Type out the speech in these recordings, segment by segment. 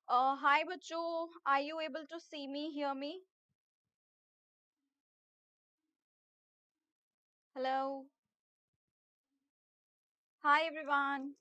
Hi बच्चों, are you able to see me, hear me? Hello. Hi everyone.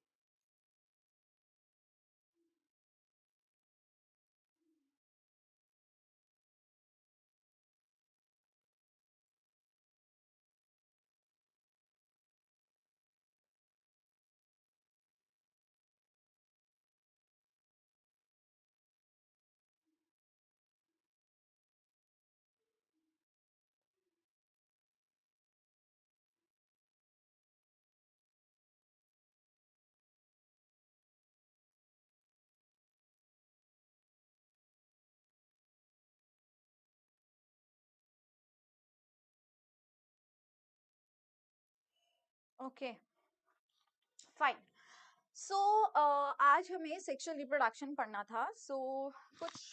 Okay, fine. So आज हमें sexual reproduction पढ़ना था. So कुछ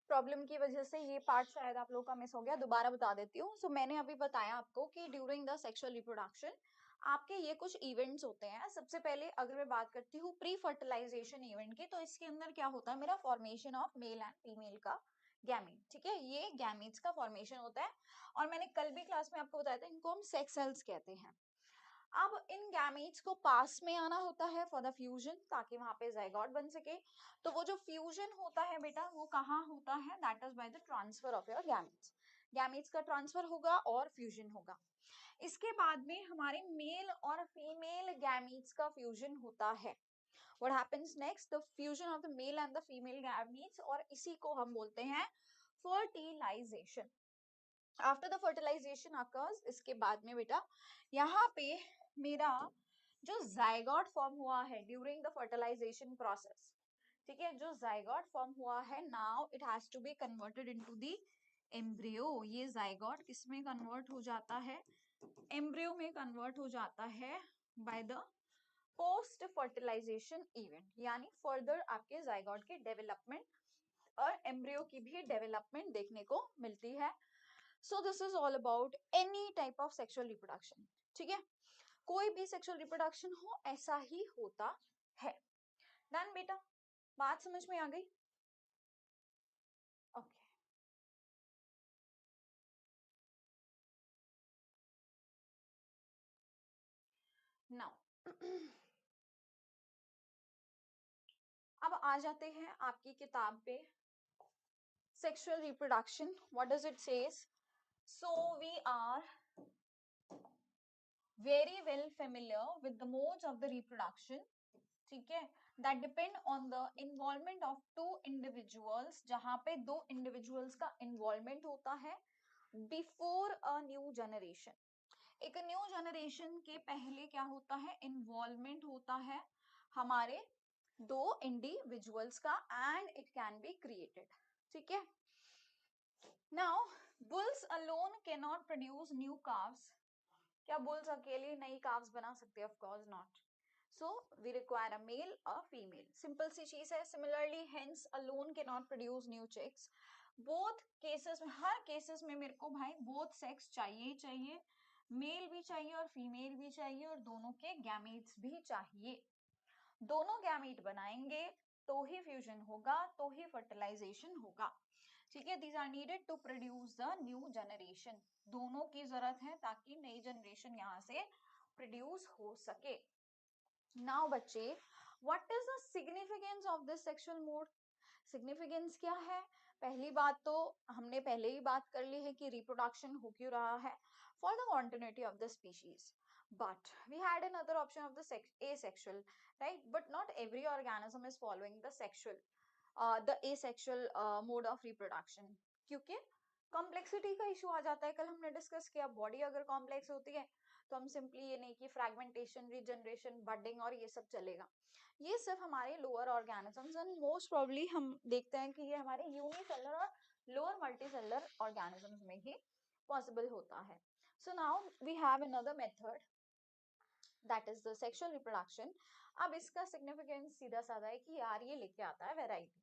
प्रॉब्लम की वजह से ये पार्ट शायद आप लोगों का मिस हो गया. दोबारा बता देती हूँ. So मैंने अभी बताया आपको कि ड्यूरिंग द सेक्सुअल रिप्रोडक्शन आपके ये कुछ इवेंट्स होते हैं. सबसे पहले अगर मैं बात करती हूँ प्री फर्टिलाइजेशन इवेंट की, तो इसके अंदर क्या होता है, मेरा formation of male and female का गैमीट. ठीक है, ये गैमीट्स का फॉर्मेशन होता है. और मैंने कल भी क्लास में आपको बताया था, इनको हम सेक्स सेल्स कहते हैं. अब इन गैमीट्स को पास में आना होता है फॉर द फ्यूजन, ताकि वहां पे जाइगोट बन सके. तो वो जो फ्यूजन होता है बेटा, वो कहाँ होता है? That is by the transfer of your gametes. Gametes का ट्रांसफर होगा और फ्यूजन होगा. इसके बाद में हमारे मेल और फीमेल गैमीट्स का फ्यूजन होता है. What happens next? The fusion of the male and the female gametes, और इसी को हम बोलते हैं fertilisation. After the fertilisation occurs, इसके बाद में बेटा यहाँ पे मेरा जो जाइगोट फॉर्म हुआ है ड्यूरिंग द फर्टिलाइजेशन प्रोसेस, ठीक है, जो जाइगोट फॉर्म हुआ है, now it has to be converted into the embryo. ये जाइगोट किस में कन्वर्ट हो जाता है? एम्ब्रियो में कन्वर्ट हो जाता है by the post fertilisation event. यानी फर्दर आपके जाइगोट की डेवलपमेंट और एम्ब्रियो की भी डेवलपमेंट देखने को मिलती है. So this is all about any type of sexual reproduction. ठीक है, कोई भी सेक्सुअल रिप्रोडक्शन हो, ऐसा ही होता है. डन बेटा, बात समझ में आ गई? ओके, नाउ अब आ जाते हैं आपकी किताब पे. Sexual reproduction, what does it says? So we are very well familiar with the modes of the reproduction, ठीक है, that depend on the involvement of two individuals, जहां पे दो individuals का involvement होता है before a new generation. एक new generation के पहले क्या होता है? इन्वॉल्वमेंट होता है हमारे दो इंडिविजुअल्स का, and it can be created. ठीक है, now bulls alone can not produce new calves. क्या बुल्स अकेले नई calves बना सकते हैं? Of course not. So we require a male or female. Simple सी चीज है. Similarly, hence alone cannot produce new chicks. Both cases में, हर केसेस में मेरे को भाई both sex चाहिए ही चाहिए. मेल भी चाहिए और फीमेल भी चाहिए, और दोनों के गैमीट्स भी चाहिए. दोनों गैमीट बनाएंगे तो ही फ्यूजन होगा, तो ही फर्टिलाइजेशन होगा. ठीक है, these are needed to produce the new generation. दोनों की जरूरत है ताकि नई जनरेशन यहाँ से प्रोड्यूस हो सके. नाउ बच्चे, what is the significance of this sexual mode? Significance क्या है? पहली बात तो हमने पहले ही बात कर ली है कि रिप्रोडक्शन हो क्यों रहा है, for the continuity of the species. But we had another option of the asexual, right? But not every organism is following the asexual mode of reproduction. क्योंकि कॉम्प्लेक्सिटी का इशू आ जाता है. कल हमने डिस्कस किया, बॉडी अगर कॉम्प्लेक्स होती है तो हम सिंपली ये नहीं कि फ्रैगमेंटेशन, रीजनरेशन, बडिंग और ये सब चलेगा. ये सिर्फ हमारे lower organisms, and most probably हम देखते हैं कि ये हमारे यूनिसेलर और लोअर मल्टीसेलर ऑर्गेनिजम्स में ही पॉसिबल होता है. So now we have another method, that is the sexual reproduction. अब इसका सिग्निफिकेंस सीधा साधा है कि यार ये लेके आता है वैरायटी.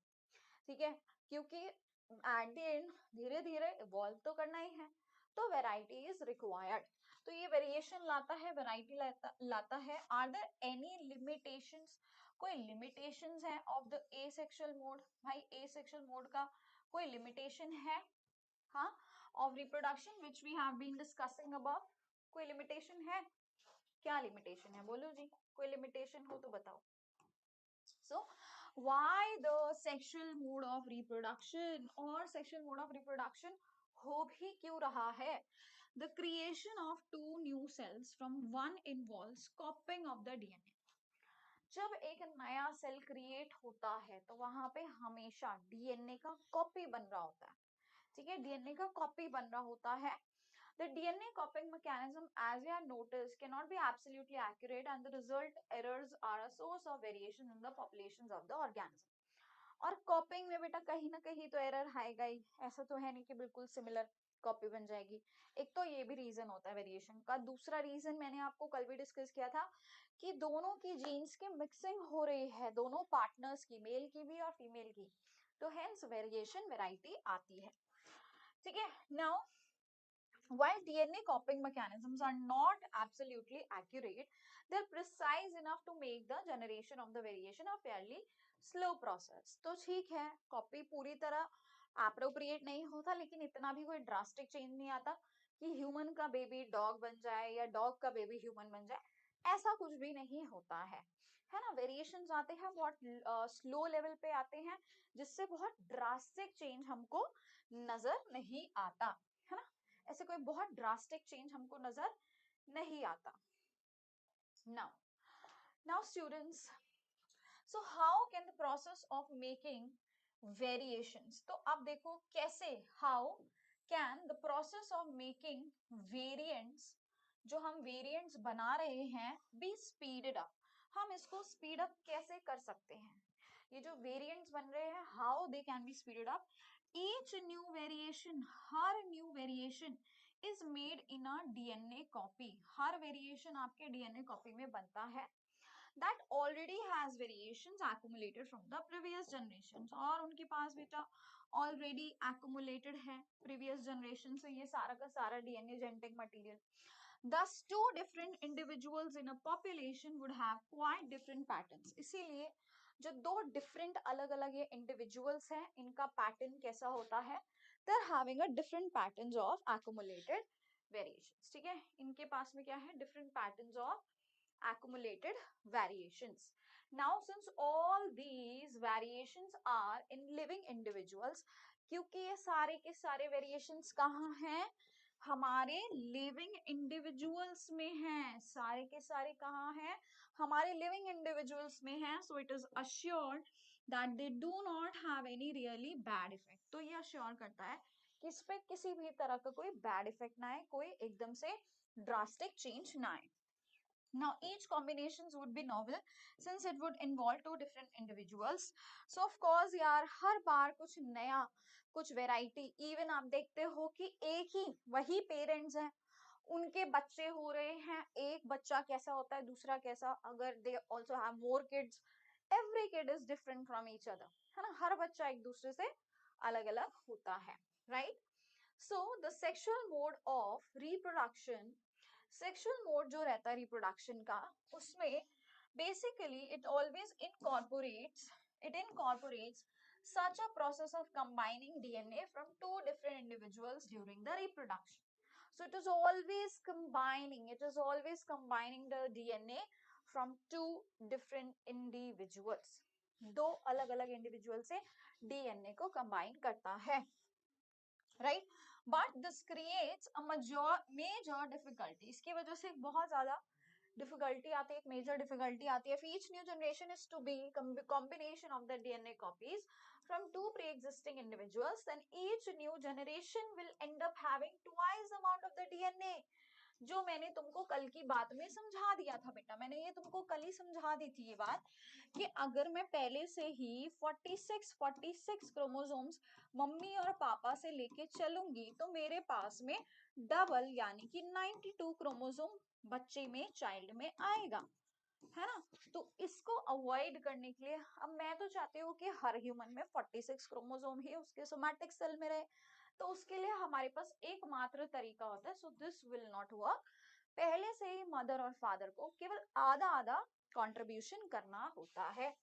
ठीक है, क्योंकि एट द एंड धीरे धीरे इवॉल्व तो करना ही है, तो वैरायटी इज रिक्वायर्ड. तो ये वेरिएशन लाता है, वैरायटी लाता है. Are there any limitations? कोई लिमिटेशंस है ऑफ द एसेक्सुअल मोड? भाई एसेक्सुअल मोड का कोई लिमिटेशन है? हाँ, of reproduction which we have been discussing about, कोई लिमिटेशन है? क्या लिमिटेशन है बोलो जी, कोई लिमिटेशन हो तो बताओ. So why the sexual mode of reproduction और sexual mode of reproduction हो भी क्यों रहा है? The creation of two new cells from one involves copying of the DNA. जब एक नया सेल क्रिएट होता है तो वहां पे हमेशा डीएनए का कॉपी बन रहा होता है. ठीक है, डीएनए का कॉपी बन रहा होता है. The DNA copying mechanism, as we have noticed, cannot be absolutely accurate, and the result errors are a source of variation in the populations of the organism. और कॉपिंग में बेटा कहीं ना कहीं तो एरर आएगा ही, ऐसा तो है नहीं कि बिल्कुल सिमिलर कॉपी बन जाएगी. एक तो ये भी रीजन होता है वेरिएशन का. दूसरा रीजन मैंने आपको कल भी डिस्कस किया था कि दोनों की जीन्स की मिक्सिंग हो रही है, दोनों पार्टनर्स की, मेल की भी और फीमेल की, तो हेंस वेरिएशन वेराइटी आती है. ठीक है. Now while DNA copying mechanisms are not absolutely accurate, they're precise enough to make the generation of the variation a fairly slow process. तो ठीक है, कॉपी पूरी तरह appropriate नहीं होता, लेकिन इतना भी कोई drastic change नहीं आता कि ह्यूमन का बेबी डॉग बन जाए या डॉग का बेबी ह्यूमन बन जाए, ऐसा कुछ भी नहीं होता है ना. वेरिएशंस आते हैं बहुत स्लो लेवल पे आते हैं, जिससे बहुत ड्रास्टिक चेंज हमको नजर नहीं आता है ना. ऐसे कोई बहुत ड्रास्टिक चेंज हमको नजर नहीं आता. now students, so how can the process of making variations, तो अब देखो कैसे, how can the process of making variants, जो हम variants बना रहे हैं, be speeded up, हम इसको speed up कैसे कर सकते हैं? ये जो variants बन रहे हैं, how they can be speeded up? Each new variation, her new variation is made in a DNA copy, her variation आपके DNA copy में बनता है, that already has variations accumulated from the previous generations, और उनके पास बेटा already accumulated है previous generation से ये सारा का सारा DNA genetic material. Thus two different individuals in a population would have quite different patterns. इसीलिए जो दो different अलग अलग ये individuals हैं, इनका pattern कैसा होता है? They're having a different patterns of accumulated variations. ठीक है, इनके पास में क्या है? Different patterns of accumulated variations. Now since all these variations are in living individuals, क्योंकि ये सारे के सारे variations कहाँ हैं? हमारे living individuals में हैं, सारे के सारे कहाँ हैं? हमारे living individuals में हैं. So it is assured that they do not have any really bad effect. तो ये assure करता है कि इस पे किसी भी तरह का कोई bad effect ना आए, कोई एकदम से drastic change ना आए. Now each combinations would be novel since it would involve two different individuals. So of course यार हर बार कुछ नया, कुछ variety, even आप देखते हो कि एक ही वही parents हैं, उनके बच्चे हो रहे हैं, एक बच्चा कैसा होता है, दूसरा कैसा, अगर they also have more kids, every kid is different from each other, है ना. हर बच्चा एक दूसरे से अलग अलग होता है, right? So the sexual mode of reproduction, sexual mode जो रहता है रिप्रोडक्शन का, उसमें basically it incorporates such a process of combining DNA from two different individuals during the reproduction. So it is always combining the DNA from two different individuals. दो अलग अलग individual से DNA को कंबाइन करता है, right? But this creates a major difficulty. इसकी वजह से बहुत ज्यादा difficulty आती है, एक major difficulty आती है. If each new generation is to be combination of the DNA copies from two pre-existing individuals, then each new generation will end up having twice the amount of the DNA. जो मैंने तुमको कल की बात में समझा दिया था बेटा, मैंने ये तुमको कल ही समझा दी थी ये बात, कि अगर मैं पहले से ही 46 क्रोमोसोम्स मम्मी और पापा से लेके चलूंगी तो मेरे पास में डबल यानी कि 92 क्रोमोसोम बच्चे में, चाइल्ड में आएगा, है ना. तो इसको अवॉइड करने के लिए अब मैं तो चाहती हूँ कि हर ह्यूमन में 46 क्रोमोसोम ही उसके सोमैटिक सेल में रहे, तो उसके लिए हमारे पास एकमात्र तरीका होता है. So this will not work. पहले से ही मदर और फादर को केवल आधा आधा कंट्रीब्यूशन करना होता है.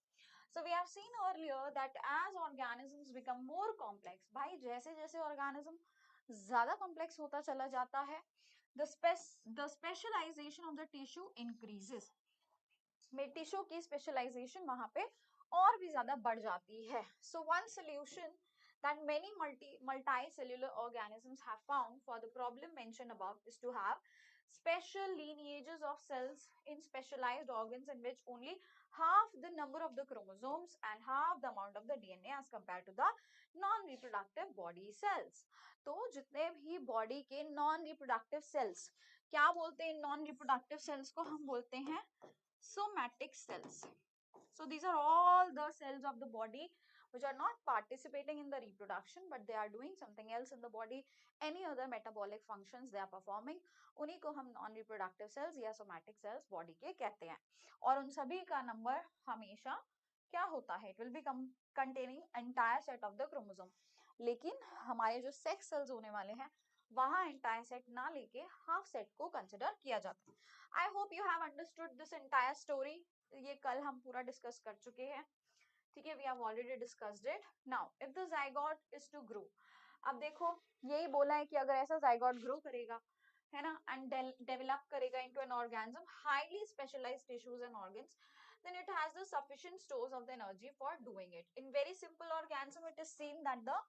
So we have seen earlier that as organisms become more complex, भाई जैसे जैसे organism ज्यादा complex होता चला जाता है, the specialization of the tissue increases. में टिश्यू की स्पेशलाइजेशन वहां पे और भी ज्यादा बढ़ जाती है. So one solution that many multicellular organisms have found for the problem mentioned above is to have special lineages of cells in specialized organs in which only half the number of the chromosomes and half the amount of the DNA as compared to the non-reproductive body cells. तो जितने भी body के non reproductive cells, क्या बोलते हैं non reproductive cells को? हम बोलते हैं somatic cells. So these are all the cells of the body which are not participating in the reproduction but they are doing something else in the body, any other metabolic functions they are performing. उन्हीं को हम non reproductive cells या somatic cells body के कहते हैं. और उन सभी का नंबर हमेशा क्या होता है? It will be containing entire set of the chromosome. लेकिन हमारे जो sex cells होने वाले हैं वहां entire set ना लेके half set को consider किया जाता है. I hope you have understood this entire story. ये कल हम पूरा डिस्कस कर चुके हैं. ठीक है, we have already discussed it. Now, if the zygote is to grow, अब देखो यही बोला है कि अगर ऐसा zygote grow करेगा, है ना, and develop करेगा into an organism, highly specialized tissues and organs, then it has the sufficient stores of the energy for doing it. In very simple organism, it is seen that the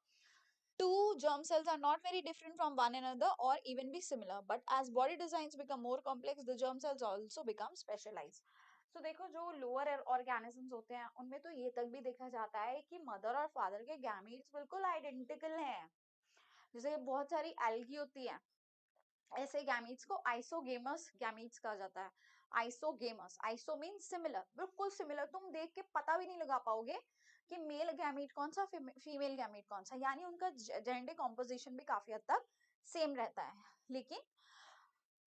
two germ cells are not very different from one another or even be similar, but as body designs become more complex, the germ cells also become specialized. So देखो जो lower organisms होते हैं उनमें तो ये तक भी देखा जाता है कि मदर और फादर के गैमीट्स बिल्कुल आइडेंटिकल हैं. जैसे बहुत सारी एल्गी होती है, ऐसे गैमीट्स को आइसोगेमस गैमीट्स कहा जाता है. आइसोगेमस, आइसो मीन सिमिलर, बिल्कुल सिमिलर. तुम देख के पता भी नहीं लगा पाओगे कि मेल गैमीट कौन सा फीमेल गैमीट कौन सा, यानी उनका जेनेटिक कॉम्पोजिशन भी काफी हद तक सेम रहता है. लेकिन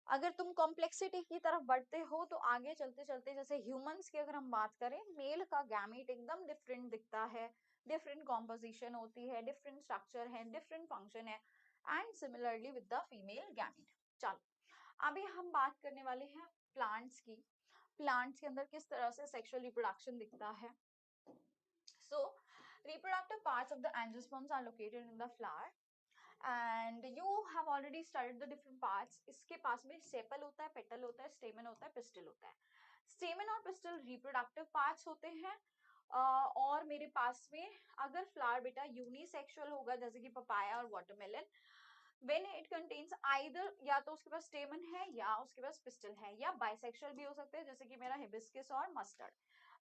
अगर तुम कॉम्प्लेक्सिटी की तरफ बढ़ते हो तो आगे चलते चलते, जैसे ह्यूमंस की अगर हम बात करें, मेल का गैमीट एकदम डिफरेंट दिखता है, डिफरेंट कॉम्पोजिशन होती है, डिफरेंट स्ट्रक्चर है, डिफरेंट फंक्शन है, and similarly with the female gamete. चलो अभी हम बात करने वाले हैं प्लांट्स की. प्लांट्स के अंदर किस तरह से सेक्सुअल रिप्रोडक्शन दिखता है. So reproductive parts of the angiosperms are located in the flower and you have already studied the different parts. इसके पास में सेपल होता है, पेटल होता है, स्टेमन होता है, पिस्टल होता है. स्टेमन और पिस्टल रिप्रोडक्टिव पार्ट्स होते हैं. और मेरे पास में अगर फ्लावर बेटा यूनिसेक्सुअल होगा जैसे कि पपाया और watermelon, when it contains either, या तो उसके पास स्टेमन है या उसके पास पिस्टल है, या बाइसेक्सुअल भी हो सकते हैं जैसे कि मेरा हिबिस्कस और mustard.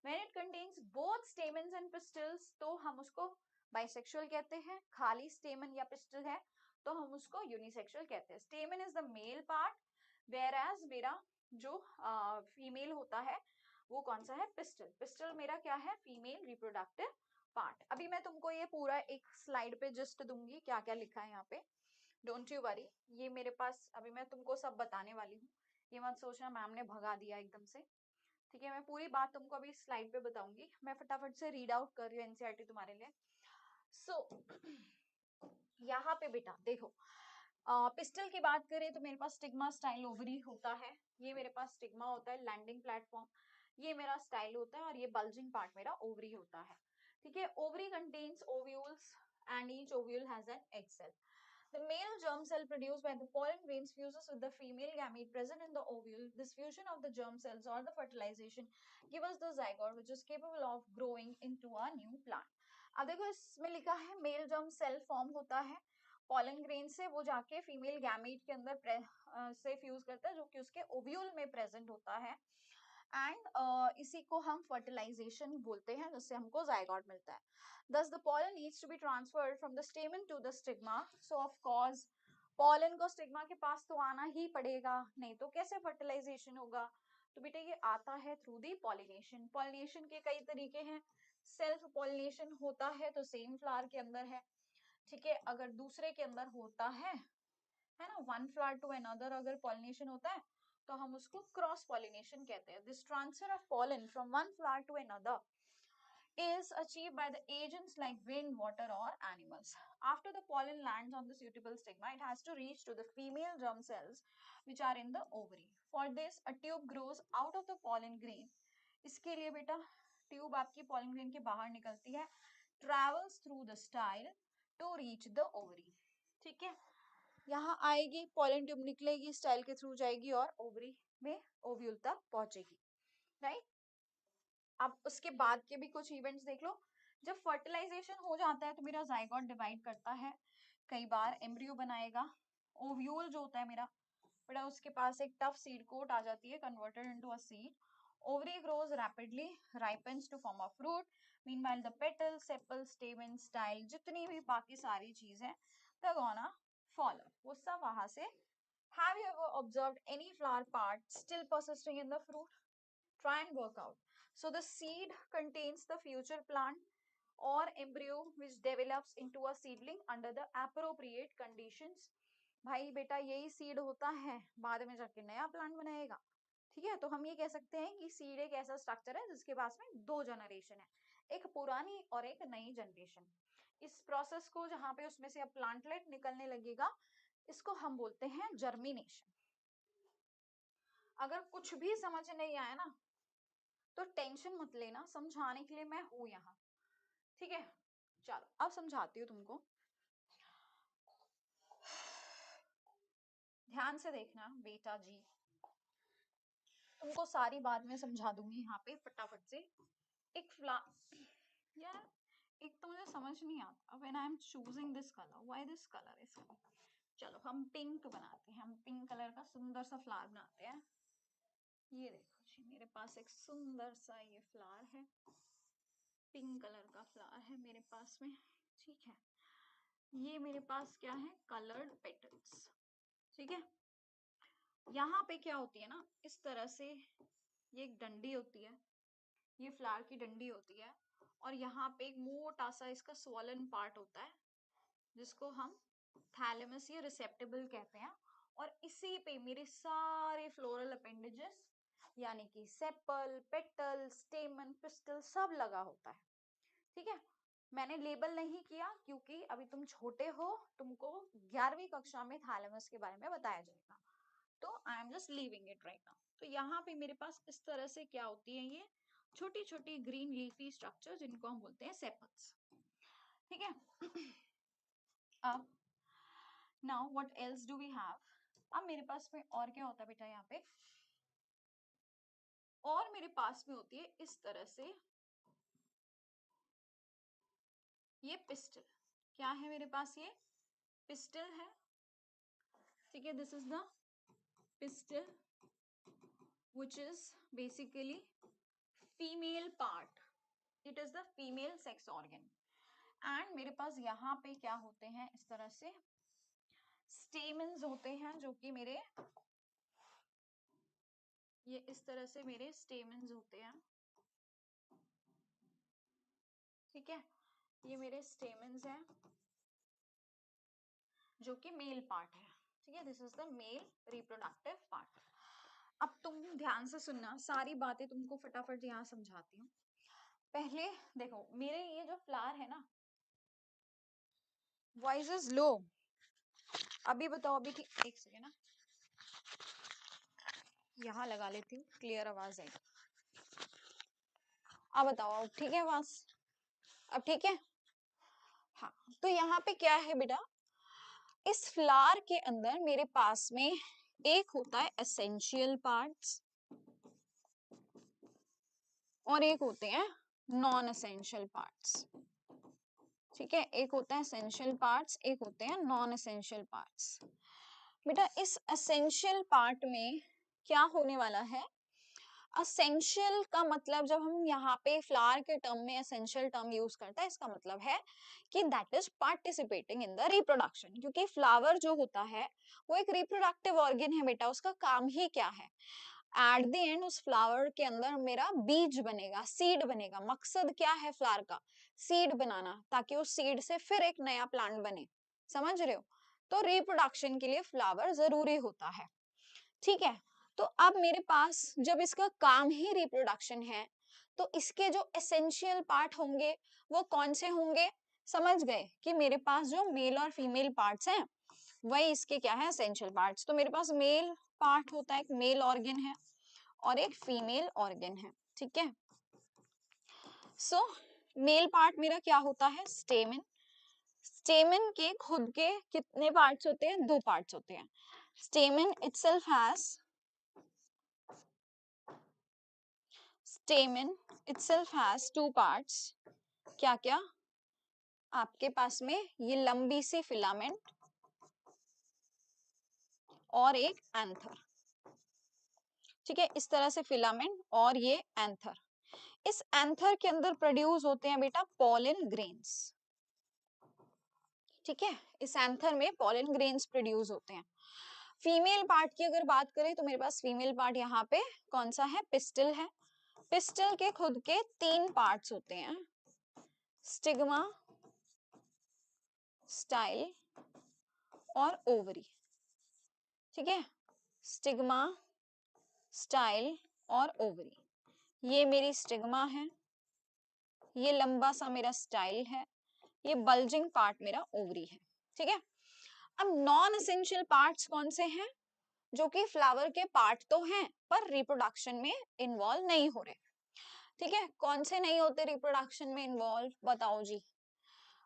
when it contains both stamens and pistils तो हम उसको बाइसेक्सुअल कहते हैं. खाली स्टेमन या पिस्टल है तो हम उसको यूनिसेक्सुअल कहते हैं. स्टेमन is the male part, whereas मेरा जो फीमेल होता है वो कौन सा है? पिस्टल. पिस्टल मेरा क्या है? Female reproductive part. अभी मैं तुमको ये पूरा एक स्लाइड पे जस्ट दूंगी क्या क्या लिखा है यहाँ पे. डोंट यू वरी, ये मेरे पास अभी मैं तुमको सब बताने वाली हूँ. ये मत सोचना मैम ने भगा दिया एकदम से. ठीक है, मैं पूरी बात तुमको अभी स्लाइड पे बताऊंगी. मैं फटाफट से रीड आउट कर रही हूँ एनसीईआरटी तुम्हारे लिए. सो यहाँ पे बेटा देखो, पिस्टल की बात करें तो मेरे पास स्टिग्मा स्टाइल ओवरी होता है. ये मेरे पास स्टिग्मा होता है, लैंडिंग प्लेटफॉर्म. ये मेरा स्टाइल होता है और ये बल्जिंग पार्ट मेरा ओवरी होता है. ठीक है, ovary contains ovules and each ovule has an egg cell. The male germ cell produced by the pollen grains fuses with the female gamete present in the ovule. This fusion of the germ cells or the fertilization gives us the zygote which is capable of growing into a new plant. अब देखो इसमें लिखा है male germ cell form होता है pollen grain से, वो जाके फीमेल गैमीट के अंदर से फ्यूज करता है जो कि उसके ओव्यूल में प्रेजेंट होता है. एंड इसी को हम फर्टिलाइजेशन बोलते हैं जिससे हमको जायगोट मिलता है. Thus the pollen needs to be transferred from the stamen to the stigma. So of course pollen को स्टिग्मा के पास तो आना ही पड़ेगा, नहीं तो कैसे फर्टिलाइजेशन होगा. तो बेटा ये आता है थ्रू दी पॉलिनेशन. पॉलिनेशन के कई तरीके हैं. सेल्फ पॉलिनेशन होता है तो सेम फ्लावर के अंदर है. ठीक है, अगर दूसरे के अंदर होता है ना, वन फ्लावर टू अनदर अगर पॉलिनेशन होता है तो हम उसको क्रॉस पॉलिनेशन कहते हैं. This transfer of pollen from one flower to another is achieved by the agents like wind, water or animals. After the pollen lands on the suitable stigma, it has to reach to the female germ cells which are in the ovary. For this, a tube grows out of the pollen grain. इसके लिए बेटा tube आपकी pollen grain के बाहर निकलती है, travels through the style to reach the ovary. ठीक है, यहाँ आएगी, pollen tube निकलेगी, style के थ्रू जाएगी और ovary में ओव्यूल तक पहुंचेगी, राइट? अब उसके बाद के भी कुछ इवेंट्स देख लो. जब फर्टिलाइजेशन हो जाता है तो मेरा जाइगोट डिवाइड करता है, कई बार एम्ब्रियो बनाएगा. ओव्यूल जो होता है मेरा बेटा, उसके पास एक टफ सीड कोट आ जाती है, converted into a seed. Ovary grows rapidly, ripens to form a fruit. Meanwhile the petal, sepal, stamen, style, जितनी भी बाकी सारी चीज है, द गोना फॉलो, वो सब वहां से. Have you ever observed any flower part still persisting in the fruit? Try and work out. So the seed contains the future plant or embryo which develops into a seedling under the appropriate conditions. भाई बेटा यही seed होता है, बाद में जाके नया plant बनाएगा. ठीक है, तो हम ये कह सकते हैं कि सीड एक ऐसा स्ट्रक्चर है जिसके पास में दो जनरेशन है, एक पुरानी और एक नई जनरेशन. इस प्रोसेस को जहां पे उसमें से अब प्लांटलेट निकलने लगेगा, इसको हम बोलते हैं जर्मिनेशन. अगर कुछ भी समझ नहीं आया ना तो टेंशन मत लेना, समझाने के लिए मैं हूं यहाँ. ठीक है, चलो अब समझाती हूँ तुमको, ध्यान से देखना बेटा जी. तुमको सारी बात में समझा दूंगी यहाँ पे फटाफट से. एक यार एक तो मुझे समझ नहीं आता, when I am choosing this colour, why this colour is. चलो हम पिंक बनाते हैं, हम पिंक कलर का सुंदर सा फ्लावर बनाते हैं. ये देखो जी, मेरे पास एक सुंदर सा ये फ्लावर है, पिंक कलर का फ्लावर है मेरे पास में. ठीक है, ये मेरे पास क्या है, कलर्ड पेटल्स. ठीक है, यहाँ पे क्या होती है ना, इस तरह से ये एक डंडी होती है, ये फ्लावर की डंडी होती है, और यहाँ पे एक मोटा सा इसका स्वॉलन पार्ट होता है जिसको हम थैलेमस या रिसेप्टेबल कहते हैं. और इसी पे मेरे सारे फ्लोरल अपेंडेजेस यानी कि सेपल, पेटल, स्टेमन, पिस्टल सब लगा होता है. ठीक है, मैंने लेबल नहीं किया क्योंकि अभी तुम छोटे हो, तुमको 11वीं कक्षा में थैलेमस के बारे में बताया जाएगा, तो I am just leaving it right now. तो यहाँ पे मेरे पास इस तरह से क्या होती है, ये छोटी छोटी ग्रीन लीफी स्ट्रक्चर जिनको हम बोलते हैं सेपल्स. ठीक है, अब now what else do we have. अब मेरे पास में और क्या होता है बेटा, यहाँ पे और मेरे पास में होती है इस तरह से ये पिस्टल. क्या है मेरे पास, ये पिस्टल है. ठीक है, this is the pistil which is basically female part, it is the female sex organ. and मेरे पास यहाँ पे क्या होते हैं, इस तरह से stamens होते हैं, जो कि मेरे ये इस तरह से मेरे stamens होते हैं. ठीक है, ये मेरे stamens हैं जो कि मेल पार्ट है. ठीक है, this is the male reproductive part. अब तुम ध्यान से सुनना, सारी बातें तुमको फटाफट यहाँ समझाती हूँ. पहले देखो, मेरे ये जो फ्लावर है ना, वॉइस इज लो. अभी बताओ, अभी ठीक, एक सेकेंड ना, यहाँ लगा लेती हूँ, क्लियर आवाज आएगी. अब बताओ, ठीक है आवाज, अब ठीक है. हाँ, तो यहाँ पे क्या है बेटा, इस फ्लावर के अंदर मेरे पास में एक होता है एसेंशियल पार्ट्स और एक होते हैं नॉन एसेंशियल पार्ट्स. ठीक है, एक होता है एसेंशियल पार्ट्स, एक होते हैं नॉन एसेंशियल पार्ट्स. बेटा इस एसेंशियल पार्ट में क्या होने वाला है, असेंशियल का मतलब, जब हम यहाँ पे फ्लावर के टर्म में एसेंशियल टर्म यूज करते हैं, इसका मतलब है कि that is participating in the reproduction. क्योंकि फ्लावर जो होता है वो एक रिप्रोडक्टिव ऑर्गन है बेटा, उसका काम ही क्या है, एट द एंड उस फ्लावर के अंदर मेरा बीज बनेगा, सीड बनेगा. मकसद क्या है फ्लावर का, सीड बनाना, ताकि उस सीड से फिर एक नया प्लांट बने. समझ रहे हो, तो रिप्रोडक्शन के लिए फ्लावर जरूरी होता है. ठीक है, तो अब मेरे पास जब इसका काम ही रिप्रोडक्शन है, तो इसके जो एसेंशियल पार्ट होंगे वो कौन से होंगे? समझ गए कि मेरे पास जो मेल और फीमेल पार्ट्स हैं वही इसके क्या है, एसेंशियल पार्ट्स। तो मेरे पास मेल पार्ट होता है, एक मेल ऑर्गन है और एक फीमेल ऑर्गन है, ठीक है। सो मेल पार्ट मेरा क्या होता है, स्टेमन। स्टेमन के खुद के कितने पार्ट्स होते हैं? 2 पार्ट्स होते हैं। स्टेमन itself has stamen itself has 2 parts। क्या क्या? आपके पास में ये लंबी सी फिलामेंट और एक एंथर, ठीक है, इस तरह से फिलामेंट और ये एंथर। इस एंथर के अंदर प्रोड्यूस होते हैं बेटा पॉलन ग्रेन्स, ठीक है, इस एंथर में पॉलन ग्रेन्स प्रोड्यूस होते हैं। फीमेल पार्ट की अगर बात करें तो मेरे पास फीमेल पार्ट यहाँ पे कौन सा है, पिस्टल है। पिस्टल के खुद के 3 पार्ट्स होते हैं, स्टिग्मा, स्टाइल और ओवरी, ठीक है, स्टिग्मा, स्टाइल और ओवरी। ये मेरी स्टिग्मा है, ये लंबा सा मेरा स्टाइल है, ये बल्जिंग पार्ट मेरा ओवरी है, ठीक है। अब नॉन एसेंशियल पार्ट्स कौन से हैं? जो कि फ्लावर के पार्ट तो हैं पर रिप्रोडक्शन में इन्वॉल्व नहीं हो रहे, ठीक है। कौन से नहीं होते रिप्रोडक्शन में इन्वॉल्व, बताओ जी।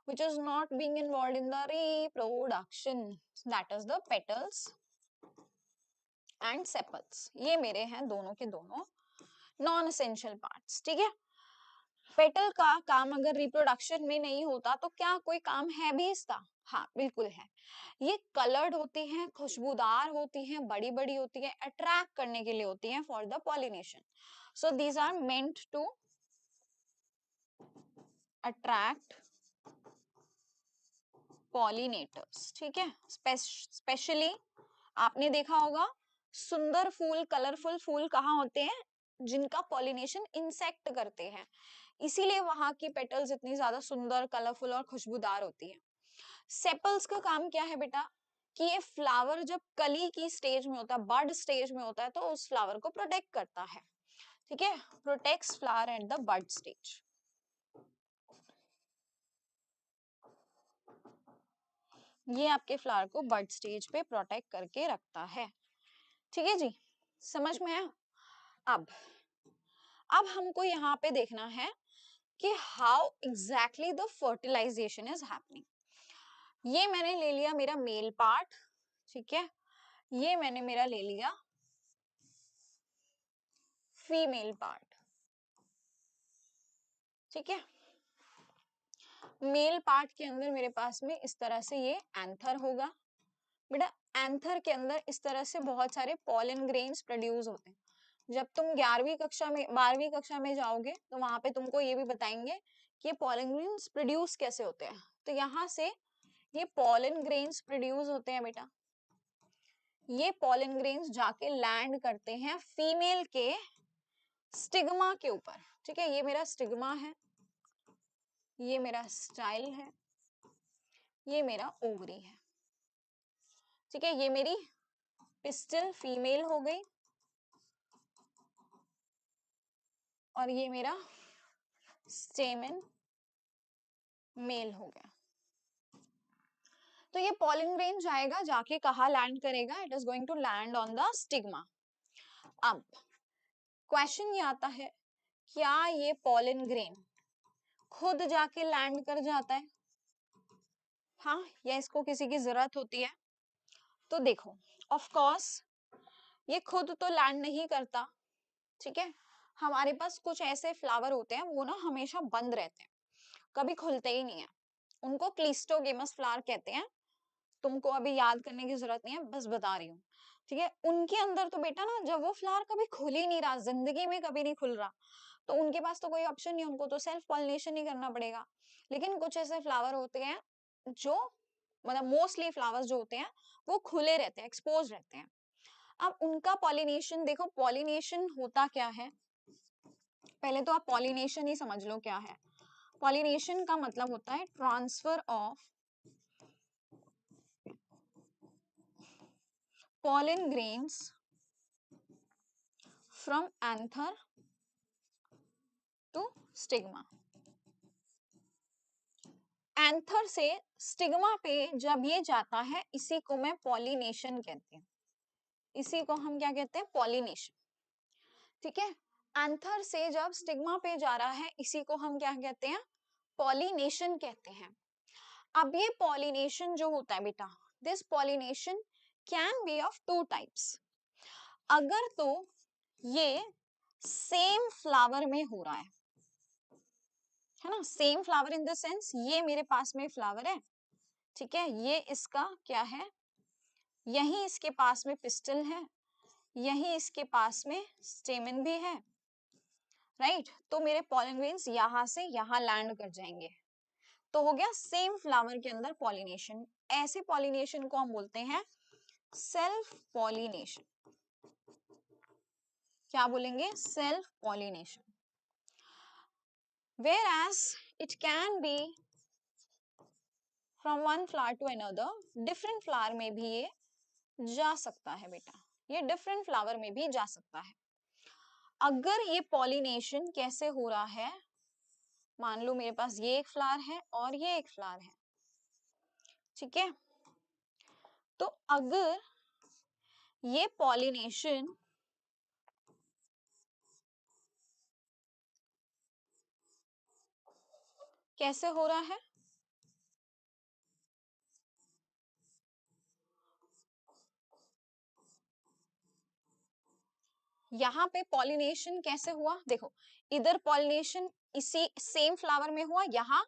which is not being involved in the reproduction, that is the petals and sepals। ये मेरे हैं दोनों के दोनों नॉन एसेंशियल पार्ट्स, ठीक है। पेटल का काम अगर रिप्रोडक्शन में नहीं होता तो क्या कोई काम है भी इसका? हाँ बिल्कुल है। ये कलर्ड होती हैं, खुशबूदार होती हैं, बड़ी बड़ी होती है, अट्रैक्ट करने के लिए होती हैं for the pollination. So these are meant to attract pollinators, ठीक है। स्पेशली आपने देखा होगा सुंदर फूल, कलरफुल फूल कहाँ होते हैं? जिनका पॉलिनेशन इंसेक्ट करते हैं, इसीलिए वहां की पेटल्स इतनी ज्यादा सुंदर, कलरफुल और खुशबूदार होती हैं। सेपल्स का काम क्या है बेटा? कि ये फ्लावर जब कली की स्टेज में होता है, बड स्टेज में होता है, तो उस फ्लावर को प्रोटेक्ट करता है, ठीक है, protects flower at the bud stage. ये आपके फ्लावर को बड स्टेज पे प्रोटेक्ट करके रखता है, ठीक है जी, समझ में आया? अब हमको यहाँ पे देखना है कि how exactly the fertilization is happening. ये मैंने ले लिया मेरा मेल पार्ट, ठीक है, ये मैंने मेरा ले लिया फीमेल पार्ट, ठीक है। मेल पार्ट के अंदर मेरे पास में इस तरह से ये एंथर होगा बेटा। एंथर के अंदर इस तरह से बहुत सारे पॉलन ग्रेन्स प्रोड्यूस होते हैं। जब तुम 11वीं कक्षा में 12वीं कक्षा में जाओगे तो वहां पे तुमको ये भी बताएंगे कि पॉलन ग्रेन्स प्रोड्यूस कैसे होते हैं। तो यहाँ से ये पॉलन ग्रेन्स प्रोड्यूस होते हैं बेटा। ये पॉलन ग्रेन्स जाके लैंड करते हैं फीमेल के स्टिग्मा के ऊपर, ठीक है। ये मेरा स्टिग्मा है, ये मेरा स्टाइल है, ये मेरा ओवरी है, ठीक है। ये मेरी पिस्टल फीमेल हो गई और ये मेरा स्टेमन मेल हो गया। तो ये पॉलन ग्रेन जाएगा, जाके कहा लैंड करेगा? It is going to land on the stigma. अब क्वेश्चन ये आता है, क्या ये पॉलन ग्रेन खुद जाके लैंड कर जाता है, हाँ, या इसको किसी की जरूरत होती है? तो देखो, ऑफ कोर्स ये खुद तो लैंड नहीं करता, ठीक है। हमारे पास कुछ ऐसे फ्लावर होते हैं वो ना हमेशा बंद रहते हैं, कभी खुलते ही नहीं है, उनको क्लिस्टोगेमस फ्लावर कहते हैं। तुमको अभी याद करने की जरूरत नहीं है, बस बता रही हूँ, ठीक है। उनके अंदर तो बेटा ना, जब वो फ्लावर कभी खुल ही नहीं रहा, जिंदगी में कभी नहीं खुल रहा, तो उनके पास तो कोई ऑप्शन नहीं, उनको तो सेल्फ पॉलिनेशन ही करना पड़ेगा। लेकिन कुछ ऐसे फ्लावर होते हैं जो, मतलब मोस्टली फ्लावर्स जो होते हैं वो खुले रहते हैं, एक्सपोज रहते हैं। अब उनका पॉलिनेशन देखो, पॉलिनेशन होता क्या है, पहले तो आप पॉलिनेशन ही समझ लो क्या है। पॉलिनेशन का मतलब होता है transfer of pollen grains from anther to stigma. Anther से स्टिग्मा पे जब ये जाता है, इसी को मैं पॉलिनेशन कहती हूँ, इसी को हम क्या कहते हैं, पॉलिनेशन। ठीक है, एंथर से जब स्टिग्मा पे जा रहा है, इसी को हम क्या कहते हैं, पॉलिनेशन कहते हैं। अब ये पॉलिनेशन जो होता है बेटा, this pollination can be of two types. अगर तो ये सेम फ्लावर में हो रहा है ना, same flower in the sense ये मेरे पास में फ्लावर है, ठीक है, ये इसका क्या है, यही इसके पास में पिस्टल है, यही इसके पास में स्टेमन भी है, राइट। तो मेरे पॉलन ग्रेन्स यहां से यहां लैंड कर जाएंगे, तो हो गया सेम फ्लावर के अंदर पॉलिनेशन। ऐसे पॉलिनेशन को हम बोलते हैं सेल्फ पॉलिनेशन। क्या बोलेंगे, self pollination. whereas it can be from one flower to another, different flower में भी ये जा सकता है बेटा, ये different flower में भी जा सकता है। अगर ये पॉलिनेशन कैसे हो रहा है, मान लो मेरे पास ये एक फ्लावर है और ये एक फ्लावर है, ठीक है, तो अगर ये पॉलिनेशन कैसे हो रहा है, यहाँ पे पॉलिनेशन कैसे हुआ, देखो इधर पॉलिनेशन इसी सेम फ्लावर में हुआ, यहाँ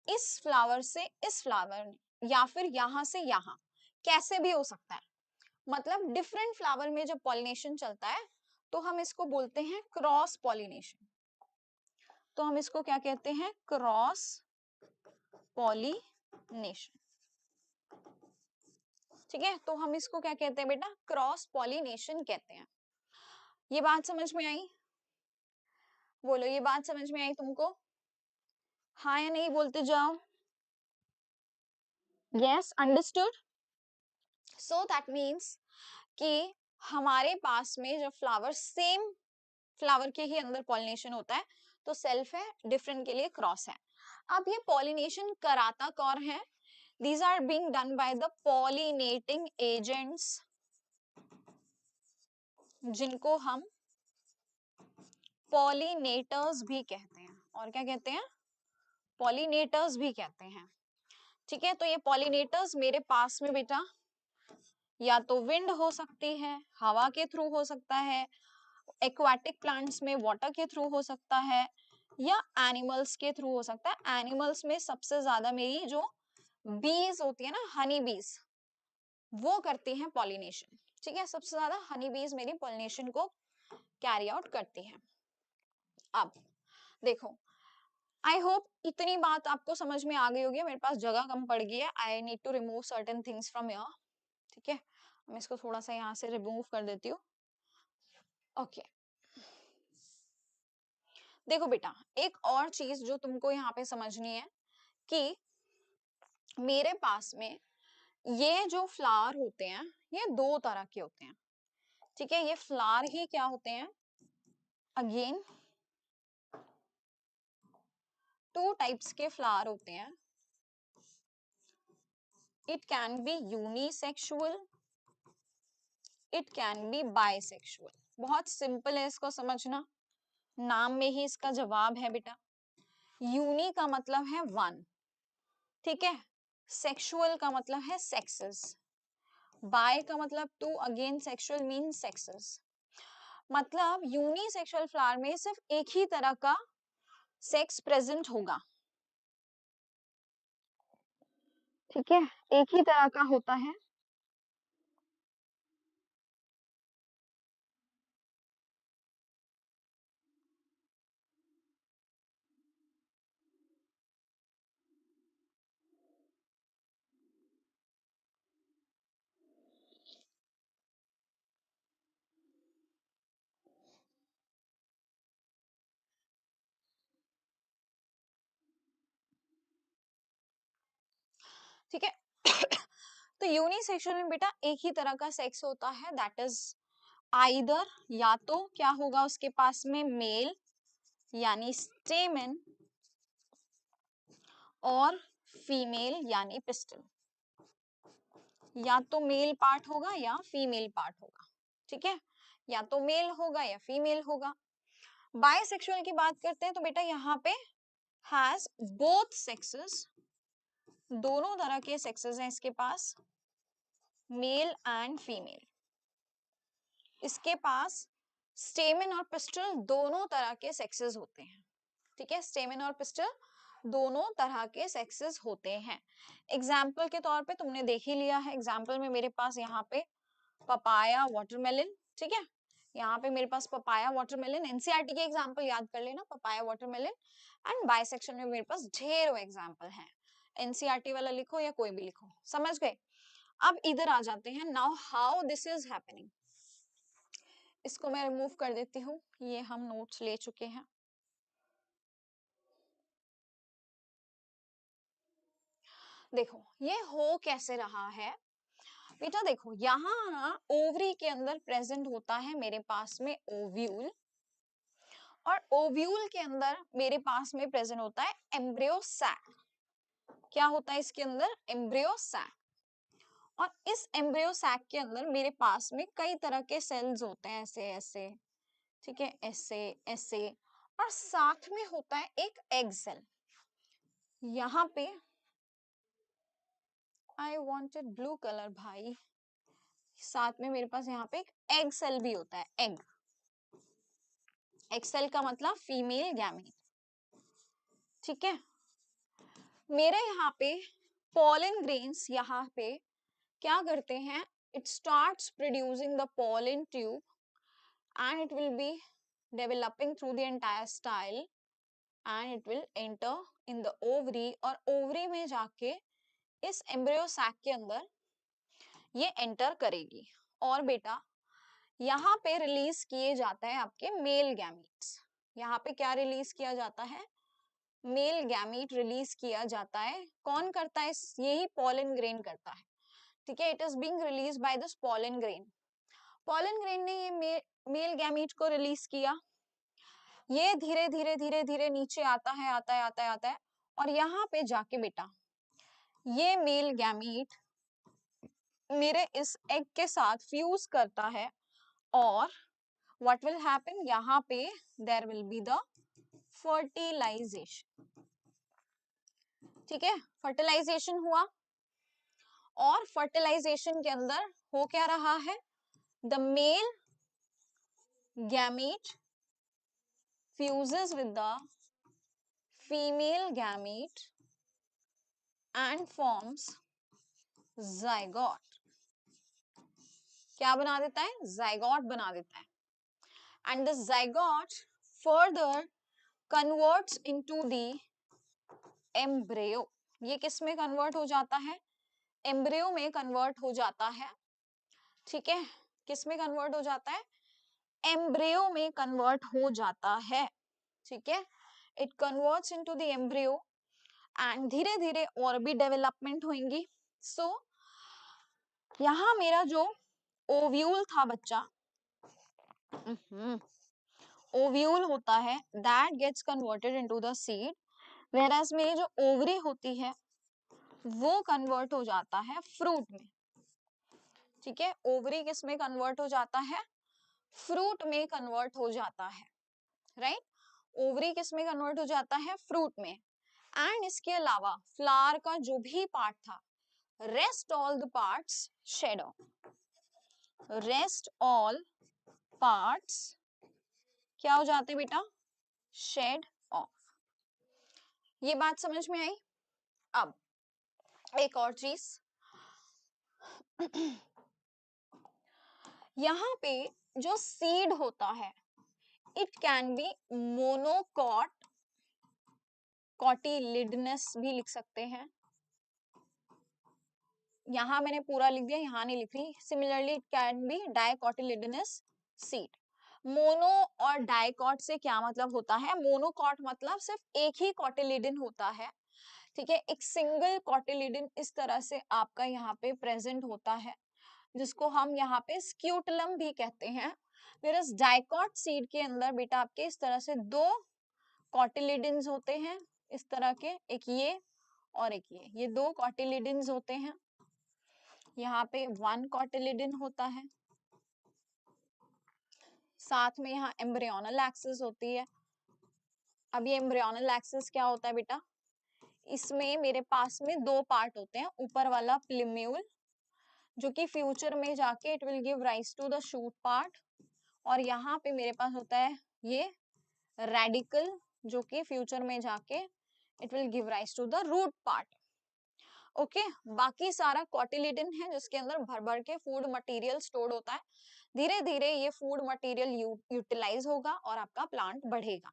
इस फ्लावर से इस फ्लावर, या फिर यहाँ से यहाँ, कैसे भी हो सकता है, मतलब डिफरेंट फ्लावर में जब पॉलिनेशन चलता है तो हम इसको बोलते हैं क्रॉस पॉलिनेशन। तो हम इसको क्या कहते हैं, क्रॉस पॉलिनेशन। ठीक है, तो हम इसको क्या कहते हैं बेटा, क्रॉस पॉलिनेशन कहते हैं। ये बात समझ में आई, बोलो ये बात समझ में आई तुमको, हाँ या नहीं बोलते जाओ। Yes, understood. So that means कि हमारे पास में जब फ्लावर सेम फ्लावर के ही अंदर पॉलिनेशन होता है तो सेल्फ है, डिफरेंट के लिए क्रॉस है। अब ये पॉलिनेशन कराता कौन है, these are being done by the pollinating agents, जिनको हम पॉलिनेटर्स भी कहते हैं। और क्या कहते हैं, पॉलिनेटर्स भी कहते हैं। ठीक है, तो ये पॉलिनेटर्स मेरे पास में बेटा या तो विंड हो सकती है, हवा के थ्रू हो सकता है, एक्वाटिक प्लांट्स में वाटर के थ्रू हो सकता है, या एनिमल्स के थ्रू हो सकता है। एनिमल्स में सबसे ज्यादा मेरी जो बीज होती है ना, हनी बीज, वो करती हैं पॉलिनेशन। ठीक है, सबसे ज्यादा हनी बीज मेरी पॉलिनेशन को कैरी आउट करती हैं। अब देखो, आई होप इतनी बात आपको समझ में आ गई होगी। मेरे पास जगह कम पड़ गई है, I need to remove certain things from here. ठीक है, मैं इसको थोड़ा सा यहाँ से रिमूव कर देती हूँ। ओके, देखो बेटा, एक और चीज जो तुमको यहाँ पे समझनी है कि मेरे पास में ये जो फ्लावर होते हैं ये दो तरह के होते हैं। ठीक है, ये फ्लावर ही क्या होते हैं, अगेन टू टाइप्स के फ्लावर होते हैं। It can be unisexual, it can be bisexual. बहुत सिंपल है इसको समझना, नाम में ही इसका जवाब है बेटा। यूनि का मतलब है वन, ठीक है, सेक्सुअल का मतलब है सेक्सेस, बाय का मतलब two, again sexual mean sexes. मतलब यूनिसेक्सुअल फ्लावर में सिर्फ एक ही तरह का सेक्स प्रेजेंट होगा। ठीक है, एक ही तरह का होता है। ठीक है तो यूनिसेक्सुअल में बेटा एक ही तरह का सेक्स होता है, दैट इज आइदर, या तो क्या होगा उसके पास में मेल यानी स्टेमन और फीमेल यानी पिस्टल। या तो मेल पार्ट होगा या फीमेल पार्ट होगा, ठीक है, या तो मेल होगा या फीमेल होगा। बायसेक्सुअल की बात करते हैं तो बेटा यहाँ पे हैज बोथ सेक्सेस, दोनों तरह के सेक्सेस हैं इसके पास, मेल एंड फीमेल। इसके पास स्टेमन और पिस्टल दोनों तरह के सेक्सेस होते हैं, ठीक है, स्टेमन और पिस्टल दोनों तरह के सेक्सेस होते हैं। एग्जाम्पल के तौर पे तुमने देख ही लिया है, एग्जाम्पल में मेरे पास यहाँ पे पपाया वाटरमेलन, ठीक है, यहाँ पे मेरे पास पपाया वाटरमेलन, एनसीईआरटी के एग्जाम्पल याद कर लेना, पपाया वाटरमेलन। एंड बायसेक्शन में मेरे पास ढेरों एग्जाम्पल हैं, एनसीईआरटी वाला लिखो या कोई भी लिखो, समझ गए। अब इधर आ जाते हैं, now how this is happening. इसको मैं रिमूव कर देती हूँ, ये हम नोट्स ले चुके हैं। देखो ये हो कैसे रहा है बेटा, देखो यहाँ ना ओवरी के अंदर प्रेजेंट होता है मेरे पास में ओव्यूल, और ओव्यूल के अंदर मेरे पास में प्रेजेंट होता है एम्ब्रियो सैक। क्या होता है इसके अंदर? Embryo sac. और इस एम्ब्रियो सैक के अंदर मेरे पास में कई तरह के सेल्स होते हैं, ऐसे ऐसे, ठीक है, ऐसे ऐसे, और साथ में होता है एक एग सेल। यहाँ पे आई वांटेड ब्लू कलर भाई, साथ में मेरे पास यहाँ पे एक एग सेल भी होता है, एग। एग सेल का मतलब फीमेल गैमीट, ठीक है। मेरे यहाँ पे pollen ग्रेन्स यहाँ पे क्या करते हैं, it starts producing the pollen tube and it will be developing through the entire style and it will enter in the ovary, और ovary में जाके इस embryo sac के अंदर ये enter करेगी। और बेटा यहाँ पे रिलीज किए जाता है आपके मेल गैमीट्स। यहाँ पे क्या रिलीज किया जाता है? मेल गैमीट रिलीज किया जाता है। कौन करता है? यही पॉलन ग्रेन करता है, ठीक है। It is being release by this pollen grain. Pollen grain ने ये मेल गैमीट को रिलीज किया, ये धीरे धीरे धीरे धीरे नीचे आता है, आता है, आता है, आता है, और यहाँ पे जाके बेटा ये मेल गैमीट मेरे इस एग के साथ फ्यूज करता है, और what will happen, यहाँ पे there will be the fertilization, ठीक है, फर्टिलाइजेशन हुआ। और फर्टिलाइजेशन के अंदर हो क्या रहा है? The male gamete fuses with the female gamete and forms zygote. क्या बना देता है? जाइगोट बना देता है। And the zygote further converts into the embryo. ये किस में कन्वर्ट हो जाता है? एम्ब्रियो में कन्वर्ट हो जाता है, ठीक है। किस में कन्वर्ट हो जाता है? एम्ब्रियो में कन्वर्ट हो जाता है, ठीक है। It converts into the embryo and धीरे धीरे और भी डेवलपमेंट होंगी। सो यहाँ मेरा जो ओव्यूल था बच्चा, ओव्यूल होता है, that gets converted into the seed, whereas मेरी जो ओवरी होती है वो कन्वर्ट हो जाता है फ्रूट में, ठीक है। ओवरी किस में कन्वर्ट हो जाता है? फ्रूट में कन्वर्ट हो जाता है, राइट। ओवरी किस में कन्वर्ट हो जाता है? फ्रूट में। एंड इसके अलावा फ्लावर का जो भी पार्ट था, rest all the parts shed off, rest all parts क्या हो जाते हैं बेटा? Shed off. ये बात समझ में आई? अब एक और चीज यहाँ पे जो सीड होता है, इट कैन बी मोनोकॉट, कॉटिलिडनस भी लिख सकते हैं। यहाँ मैंने पूरा लिख दिया, यहाँ नहीं लिख रही। Similarly it can be dicotyledonous seed. Mono और डाइकॉट से क्या मतलब होता है? मोनोकॉट मतलब सिर्फ एक ही कॉटिलिडन होता है, ठीक है, एक सिंगल कॉटिलिडन इस तरह से आपका यहाँ पे प्रेजेंट होता है, जिसको हम यहाँ पे स्क्यूटलम भी कहते हैं। फिर इस डाइकॉट सीड के अंदर बेटा आपके इस तरह से दो कॉटिलिडन्स होते हैं इस तरह के, एक ये और एक ये 2 कॉटिलिडन्स होते हैं। यहाँ पे 1 कॉटिलिडन होता है, साथ में यहाँ एम्ब्रियोनल एक्सिस होती है। अब ये एम्ब्रियोनल एक्सिस क्या होता है बेटा, इसमें मेरे पास में 2 पार्ट होते हैं, ऊपर वाला प्लिम्यूल जो कि फ्यूचर में जाके it will give rise to the shoot part, और यहाँ पे मेरे पास होता है ये रेडिकल जो कि फ्यूचर में जाके it will give rise to the root part. Okay, बाकी सारा कॉटिलिडन है जिसके अंदर भर भर के फूड मटेरियल स्टोर्ड होता है। धीरे धीरे ये फूड मटेरियल यूटिलाइज होगा और आपका प्लांट बढ़ेगा।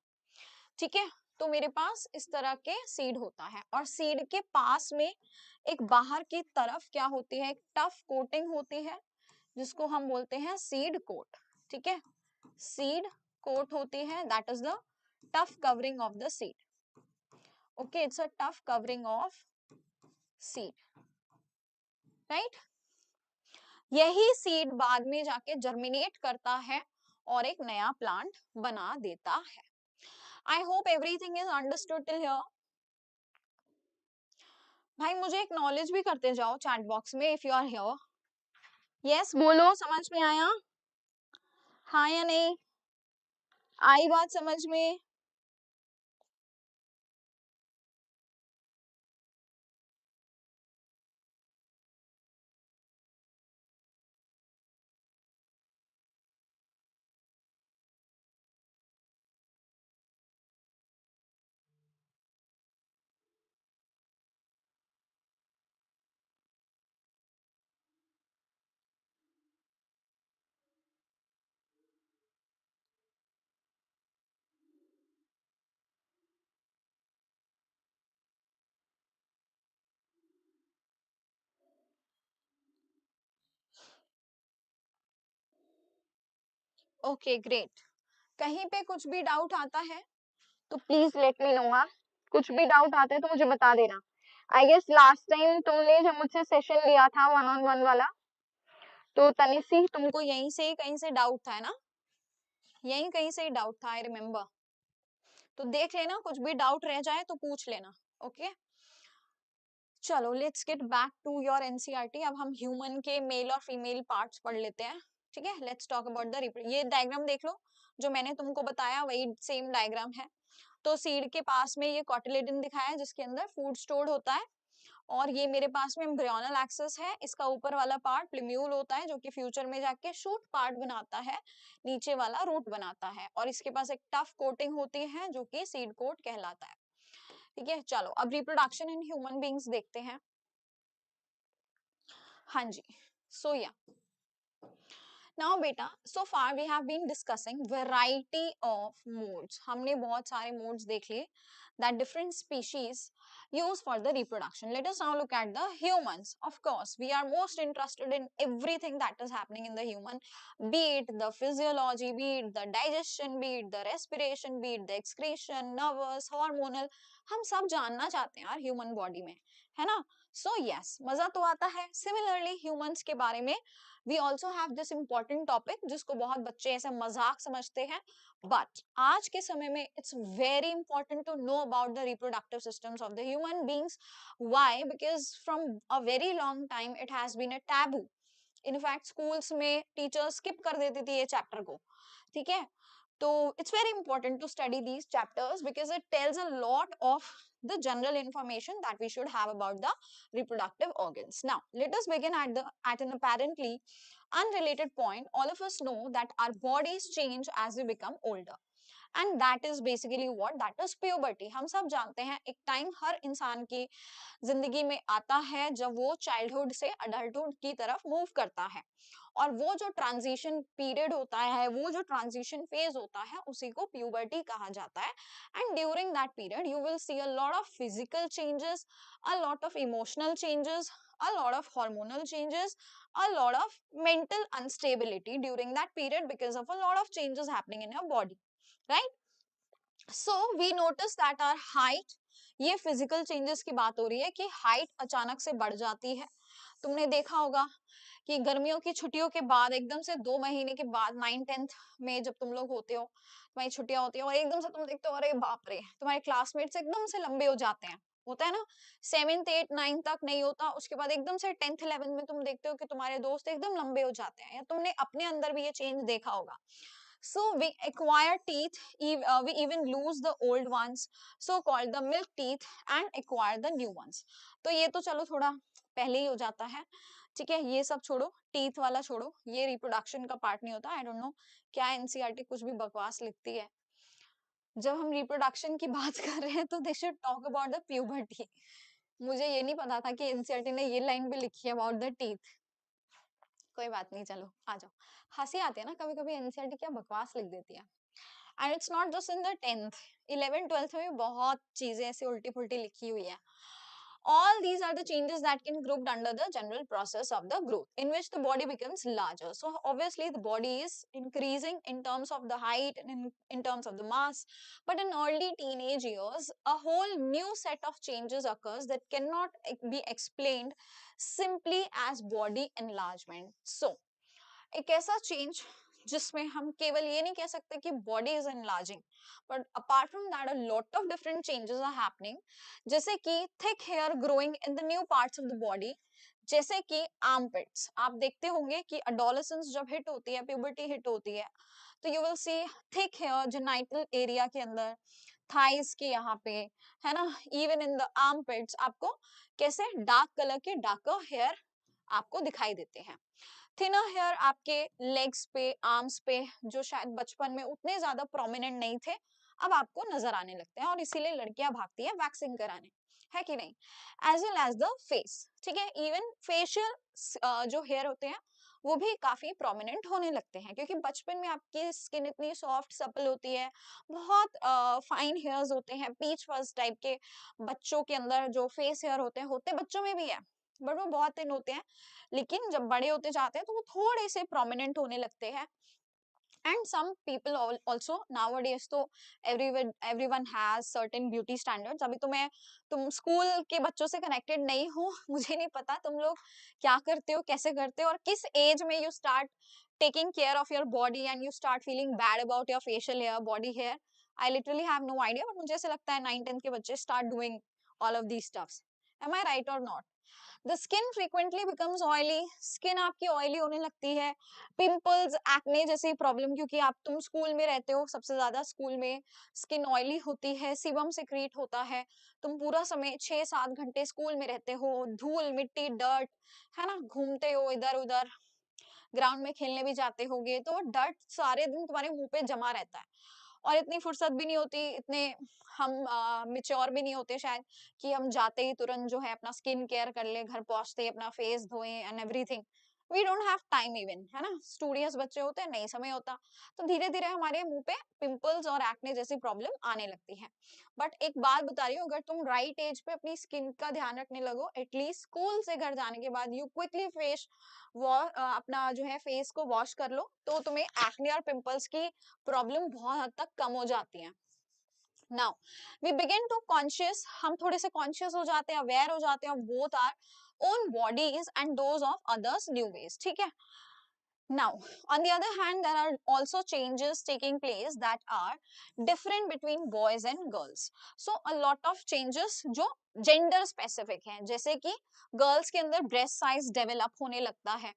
ठीक है, तो मेरे पास इस तरह के सीड होता है, और सीड के पास में एक बाहर की तरफ क्या होती है, एक टफ कोटिंग होती है जिसको हम बोलते हैं सीड कोट। ठीक है, सीड कोट होती है, that is the tough covering of the seed. Okay, it's a tough covering of seed, right. यही सीड बाद में जाके जर्मिनेट करता है और एक नया प्लांट बना देता है। I hope everything is understood till here. भाई मुझे एक नॉलेज भी करते जाओ चैट बॉक्स में if you are here. Yes बोलो, समझ में आया? हाँ या नहीं? आई बात समझ में? Okay great. कहीं पे कुछ भी डाउट आता है तो प्लीज लेट मी नो। हाँ, कुछ भी डाउट आता है तो मुझे बता देना। आई गेस लास्ट टाइम तुमने जब मुझसे सेशन लिया था 1-on-1 वाला, तो तनिषी तुमको यहीं से ही कहीं से डाउट था, है ना? यहीं कहीं से ही डाउट था, आई रिमेम्बर। तो देख लेना, कुछ भी डाउट रह जाए तो पूछ लेना। ओके, चलो let's get back to your NCERT. अब हम ह्यूमन के मेल और फीमेल पार्ट्स पढ़ लेते हैं। ठीक है, लेट्स टॉक अबाउट द ये डायग्राम देख लो, जो मैंने तुमको बताया वही सेम डायग्राम है। तो सीड के पास में ये कॉटिलेडन दिखाया है जिसके अंदर फूड स्टोर्ड होता है, और ये मेरे पास में एम्ब्रियोनल एक्सिस है। इसका ऊपर वाला पार्ट प्लिम्यूल होता है जो कि फ्यूचर में जाके शूट पार्ट बनाता है, नीचे वाला रूट बनाता है, और इसके पास एक टफ कोटिंग होती है जो कि सीड कोट कहलाता है। ठीक है, चलो अब रिप्रोडक्शन इन ह्यूमन बींग्स देखते हैं। हाँ जी, सो या नाउ बेटा, so far we have been discussing variety of modes. हमने बहुत सारे मोड्स देख लिए that different species use for the reproduction. Let us now look at the humans. Of course, we are most interested in everything that is happening in the human, be it the physiology, be it the digestion, be it the respiration, be it the excretion, nervous, hormonal. हम सब जानना चाहते हैं यार human body में, है ना? So yes, मजा तो आता है। Similarly, humans के बारे में we also have this important topic जिसको बहुत बच्चे ऐसे मजाक समझते हैं, but आज के समय में it's very important to know about the reproductive systems of the human beings. Why? Because from a very long time it has been a taboo. In fact, schools में teachers skip कर देती थी ये chapter को। ठीक है, तो it's very important to study these chapters because it tells a lot of the general information that we should have about the reproductive organs. Now, let us begin at an apparently unrelated point. All of us know that our bodies change as we become older. And that is basically what? That is puberty. हम सब जानते हैं एक time हर इंसान की जिंदगी में आता है जब वो चाइल्डहुड से अडल्टहुड की तरफ मूव करता है, और वो जो ट्रांजिशन पीरियड होता है, वो जो ट्रांजिशन फेज होता है, उसी को प्यूबर्टी कहा जाता है। And during that period you will C a lot of physical changes, a lot of emotional changes, a lot of hormonal changes, a lot of mental instability during that period because of a lot of changes happening in your body, right? So we notice that our height, ये physical changes की बात हो रही है कि height अचानक से बढ़ जाती है, तुमने देखा होगा कि गर्मियों की छुट्टियों के बाद एकदम से 2 महीने के बाद 9th 10th में जब तुम लोग होते हो, तुम्हारी छुट्टियां होती है और एकदम से तुम देखते हो अरे बाप रे तुम्हारे क्लासमेट्स एकदम से लंबे हो जाते हैं, होता है ना। 7th 8th 9th तक नहीं होता, उसके बाद एकदम से 10th 11th में तुम देखते हो कि तुम्हारे दोस्त एकदम लंबे हो जाते हैं, या तुमने अपने अंदर भी ये चेंज देखा होगा। So we acquire teeth, we even lose the old ones, so called the milk teeth, and acquire the new ones. तो ये तो चलो थोड़ा पहले ही हो जाता है, ठीक है, ये सब छोड़ो, टीथ वाला छोड़ो, ये रिप्रोडक्शन का पार्ट नहीं होता। आई डोंट नो क्या एनसीईआरटी कुछ भी बकवास लिखती है। जब हम रिप्रोडक्शन की बात कर रहे हैं तो they should talk about the puberty. मुझे ये नहीं पता था कि एनसीईआरटी ने ये लाइन भी लिखी है अबाउट द टीथ। कोई बात नहीं, चलो आ जाओ। हंसी आती है ना कभी कभी, एनसीईआरटी क्या बकवास लिख देती है। And it's not just in the 10th, 11th 12th में भी बहुत चीजें ऐसी उल्टी पुल्टी लिखी हुई है। All these are the changes that can grouped under the general process of the growth in which the body becomes larger. So obviously the body is increasing in terms of the height and in terms of the mass, but in early teenage years a whole new set of changes occurs that cannot be explained simply as body enlargement. So एक ऐसा change जिसमें हम केवल ये नहीं कह सकते कि body is enlarging, but apart from that a lot of different changes are happening, जैसे कि thick hair growing in the new parts of the body, जैसे कि आर्मपिट्स। आप देखते होंगे कि अडोलेसेंस जब हिट होती है, प्यूबर्टी हिट होती है, तो you will see thick hair genital area के अंदर, थाइस के यहाँ पे, है ना, इवन इन द आर्मपिट्स आपको कैसे डार्क कलर के डार्कर हेयर आपको दिखाई देते हैं। थिनर हेयर आपके लेग्स पे, आर्म्स पे, जो शायद बचपन में उतने ज्यादा प्रोमिनेंट नहीं थे, अब आपको नजर आने लगते हैं, और इसीलिए लड़कियां भागती है वैक्सिंग कराने, है कि नहीं। As well as the face, ठीक है, इवन फेशियल जो हेयर होते हैं वो भी काफी प्रोमिनेंट होने लगते हैं, क्योंकि बचपन में आपकी स्किन इतनी सॉफ्ट सपल होती है, बहुत फाइन हेयर्स होते हैं, पीच फज टाइप के बच्चों के अंदर जो फेस हेयर होते बच्चों में भी है, बट वो बहुत थिन होते हैं, लेकिन जब बड़े होते जाते हैं तो वो थोड़े से प्रोमिनेंट होने लगते हैं। And some people also nowadays तो everyone has certain beauty standards. अभी तो तुम स्कूल के बच्चों से कनेक्टेड नहीं हो, मुझे नहीं पता तुम लोग क्या करते हो, कैसे करते हो, और किस एज में you start taking care of your body and you start feeling bad about your facial hair, body hair. I literally have no idea, but मुझे ऐसा लगता है 9th 10th के बच्चे start doing all of these stuffs. Am I right और not? The skin frequently becomes oily, skin आपकी oily होने लगती है, पिंपल्स, एक्ने जैसी प्रॉब्लम, क्योंकि तुम स्कूल में रहते हो, सबसे ज्यादा स्कूल में स्किन ऑयली होती है, सीबम सिक्रीट होता है, तुम पूरा समय 6-7 घंटे स्कूल में रहते हो, धूल मिट्टी डर्ट, है ना, घूमते हो इधर उधर, ग्राउंड में खेलने भी जाते होगे, तो डर्ट सारे दिन तुम्हारे मुंह पे जमा रहता है, और इतनी फुर्सत भी नहीं होती, इतने हम मिच्योर भी नहीं होते शायद कि हम जाते ही तुरंत जो है अपना स्किन केयर कर ले, घर पहुंचते ही अपना फेस धोएं and everything. We don't have time even, है ना, स्टूडियस बच्चे होते हैं, नहीं समय होता, तो धीरे धीरे हमारे मुंह पे पिंपल्स और एक्ने जैसी प्रॉब्लम आने लगती है। बट एक बात बता रही हूँ, अगर तुम राइट एज पे अपनी स्किन का ध्यान रखने लगो, एटलीस्ट स्कूल से घर जाने के बाद यू क्विकली फेस अपना जो है फेस को वॉश कर लो, तो तुम्हें एक्ने और पिंपल्स की प्रॉब्लम बहुत हद तक कम हो जाती है। Now we begin to conscious, हम थोड़े से कॉन्शियस हो जाते हैं, अवेयर हो जाते हैं both our own bodies and those of others new ways, ठीक है। Now, on the other hand, there are also changes taking place that are different between boys and girls. So, a lot of changes जो gender specific हैं, जैसे कि girls के अंदर breast size develop होने लगता है,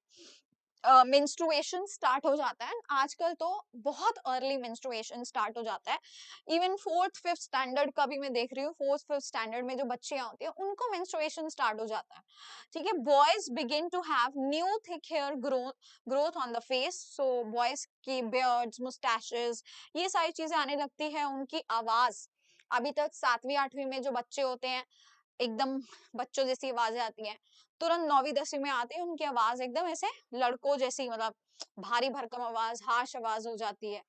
मेंस्ट्रुएशन स्टार्ट हो जाता है, आजकल तो बहुत अर्ली मेंस्ट्रुएशन स्टार्ट हो जाता है, इवन 4th 5th स्टैंडर्ड का भी मैं देख रही हूँ, 4th 5th स्टैंडर्ड में जो बच्चे होते हैं उनको मेंस्ट्रुएशन स्टार्ट हो जाता है, ठीक है। Boys begin to have new thick hair growth on the face, so boys की बियर्ड्स, मुस्टैशेस, ये सारी चीजें आने लगती है। उनकी आवाज, अभी तक 7वीं 8वीं में जो बच्चे होते हैं एकदम बच्चों जैसी आवाजें आती हैं, तुरंत 9वीं 10वीं में आते हैं उनकी आवाज एकदम ऐसे लड़कों जैसी, मतलब भारी भरकम आवाज, हार्श आवाज हो जाती है।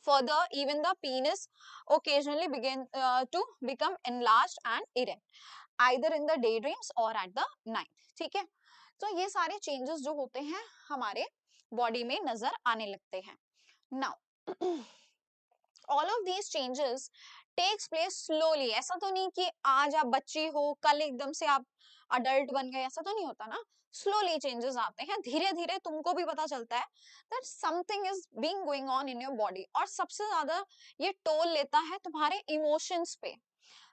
Further, even the penis occasionally begin to become enlarged and erect, either in the daydreams or at the night, ठीक है। तो ये सारे चेंजेस जो होते हैं हमारे बॉडी में नजर आने लगते हैं। Now, all of these changes takes place slowly, ऐसा तो नहीं कि आज आप बच्ची हो कल एकदम से आप अडल्ट बन गए, ऐसा तो नहीं होता ना, स्लोली चेंजेस आते हैं, धीरे धीरे तुमको भी पता चलता है that something is being going on in your body. और सबसे ज्यादा ये टोल लेता है तुम्हारे इमोशंस पे,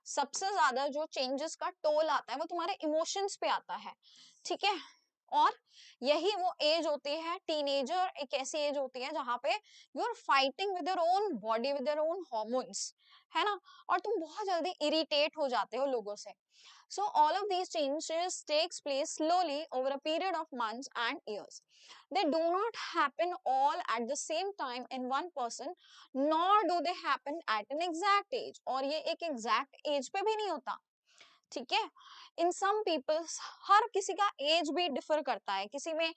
सबसे ज्यादा जो चेंजेस का टोल आता है वो तुम्हारे इमोशंस पे आता है, ठीक है। और यही वो एज होती है टीनेजर, एक ऐसी एज होती है जहां पे you are fighting with your own body, with your own hormones, है ना, और तुम बहुत जल्दी इरिटेट हो जाते हो लोगों से। So all of these changes takes place slowly over a period of months and years. They do not happen all at the same time in one person, nor do they happen at an exact age. और ये एक exact age पे भी नहीं होता, ठीक है। इन सम peoples, हर किसी का एज भी डिफर करता है, किसी में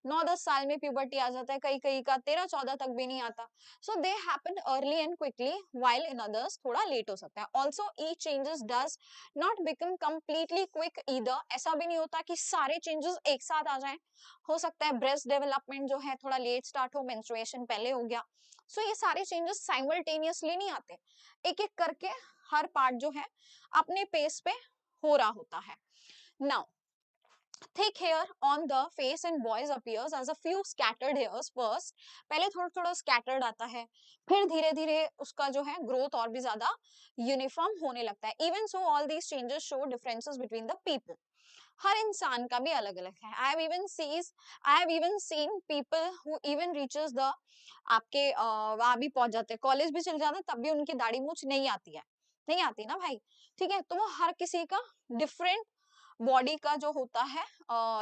9-10 साल में प्यूबर्टी आ जाता है, कई कई का 13-14 तक भी नहीं आता। So they happen early and quickly, while in others थोड़ा लेट हो सकता है। Also each changes does not become completely quick either, ऐसा भी नहीं होता कि सारे चेंजेस एक साथ आ जाएं। हो सकता है ब्रेस्ट डेवलपमेंट जो है थोड़ा लेट स्टार्ट हो, मेंस्ट्रुएशन पहले हो गया। सो ये सारे चेंजेस साइमल्टेनियसली नहीं आते, एक एक करके हर पार्ट जो है अपने पेस पे हो रहा होता है। Now, thick hair on the face in boys appears as a few scattered hairs first. पहले थोड़ा थोड़ा scattered आता है, फिर धीरे धीरे उसका जो है growth और भी ज्यादा यूनिफॉर्म होने लगता है। Even so, all these changes show differences between the people. हर इंसान का भी अलग अलग है। I have even seen people who even reaches the आपके वहां भी पहुंच जाते हैं, कॉलेज भी चले जाते हैं, तब भी उनकी दाढ़ी मूछ नहीं आती है, नहीं आती ना भाई, ठीक है। तो वो हर किसी का डिफरेंट बॉडी का जो होता है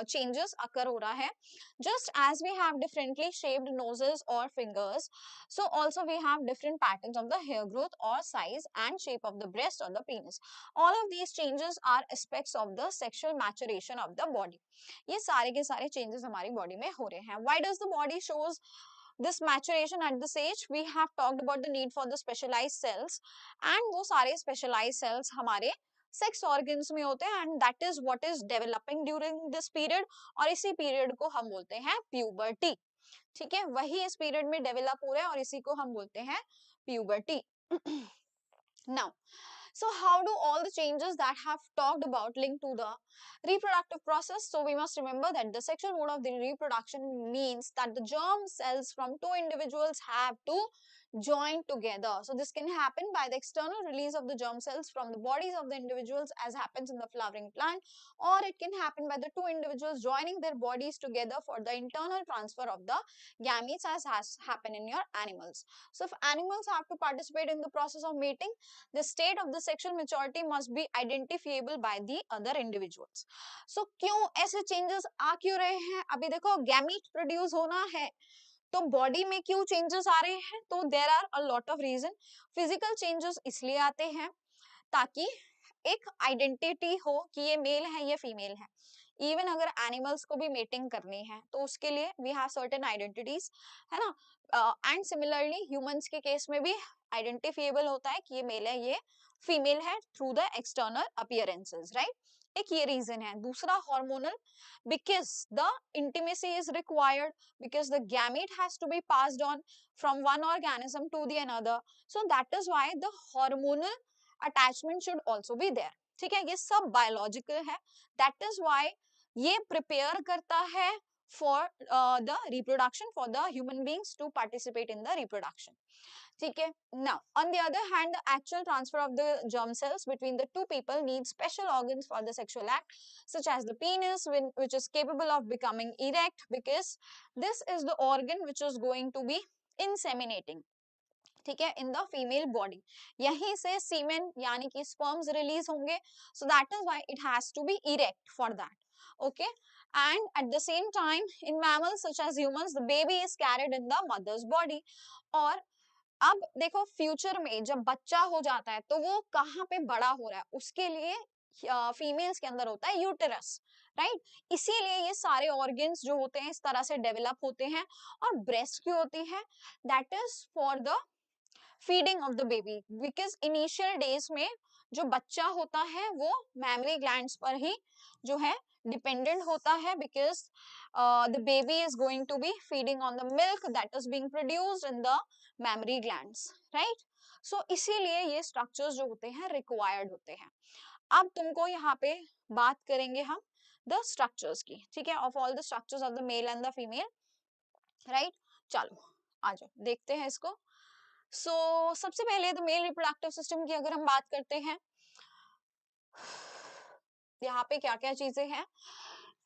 चेंजेस अकर हो रहा है। Just as we have differently shaped noses और fingers, so also we have different patterns of the hair growth or size and shape of the breast or the penis. All of these changes are aspects of the sexual maturation of the body. ये सारे के सारे changes हमारी body में हो रहे हैं। Why does the body shows this maturation at this age? We have talked about the need for the specialized cells, and वो सारे specialized cells हमारे सेक्स ऑर्गन्स में होते हैं, and that is what is developing during this period, और इसी period को हम बोलते हैं प्यूबर्टी, ठीक है। वही इस पीरियड में डेवलप हो रहा है और इसी को हम बोलते हैं puberty. Now, so how do all the changes that have talked about link to the reproductive process? So we must remember that the sexual mode of the reproduction means that the germ cells from two individuals have to join together. So this can happen by the external release of the germ cells from the bodies of the individuals, as happens in the flowering plant, or it can happen by the two individuals joining their bodies together for the internal transfer of the gametes, as has happened in your animals. So if animals have to participate in the process of mating, the state of the sexual maturity must be identifiable by the other individuals. So क्यों ऐसे changes आ क्यों रहे हैं? अभी देखो gamete produce होना है, तो बॉडी में क्यों चेंजेस आ रहे हैं? तो there are a lot of reason. Physical changes इसलिए आते हैं ताकि एक आइडेंटिटी हो कि ये मेल है, ये फीमेल है। इवन अगर एनिमल्स को भी मेटिंग करनी है तो उसके लिए वी हैव सर्टेन आइडेंटिटीज, है ना। एंड सिमिलरली ह्यूमंस के केस में भी आइडेंटिफिएबल होता है कि ये मेल है, ये फीमेल है through the external appearances, right. एक ये रीजन है। दूसरा hormonal, because the intimacy is required, because the gamete has to be passed on from one organism to the another, so that is why the hormonal attachment should also be there, ठीक है। ये सब biological है, that is why ये prepare करता है for the reproduction, for the human beings to participate in the reproduction, ठीक है। Now, on the other hand, the actual transfer of the germ cells between the two people needs special organs for the sexual act, such as the penis, which is capable of becoming erect, because this is the organ which is going to be inseminating, ठीक है, इन the female body. यहीं से सीमेन यानी कि sperms release होंगे, so that is why it has to be erect for that, okay. And at the same time in mammals such as humans, the baby is carried in the mother's body. और अब देखो future में जब बच्चा हो जाता है तो वो कहाँ पे बड़ा हो रहा है, उसके लिए फीमेल्स के अंदर होता है यूटेरस, राइट। इसीलिए ये सारे ऑर्गन्स जो होते हैं इस तरह से डेवलप होते हैं। और ब्रेस्ट की होती है, that is for the feeding of the baby, because initial days में जो बच्चा होता है वो मैमरी ग्लैंड्स पर ही जो है डिपेंडेंट होता है, because the baby is going to be feeding on the milk that is being produced in the mammary glands, right. So इसीलिए ये स्ट्रक्चर्स जो होते हैं रिक्वायर्ड होते हैं। अब तुमको यहाँ पे बात करेंगे हम द स्ट्रक्चर्स की, ठीक है, of all the structures of the male and the female, right. चलो आ जाओ देखते हैं इसको। सबसे पहले द मेल रिप्रोडक्टिव सिस्टम की अगर हम बात करते हैं, यहाँ पे क्या क्या चीजें हैं,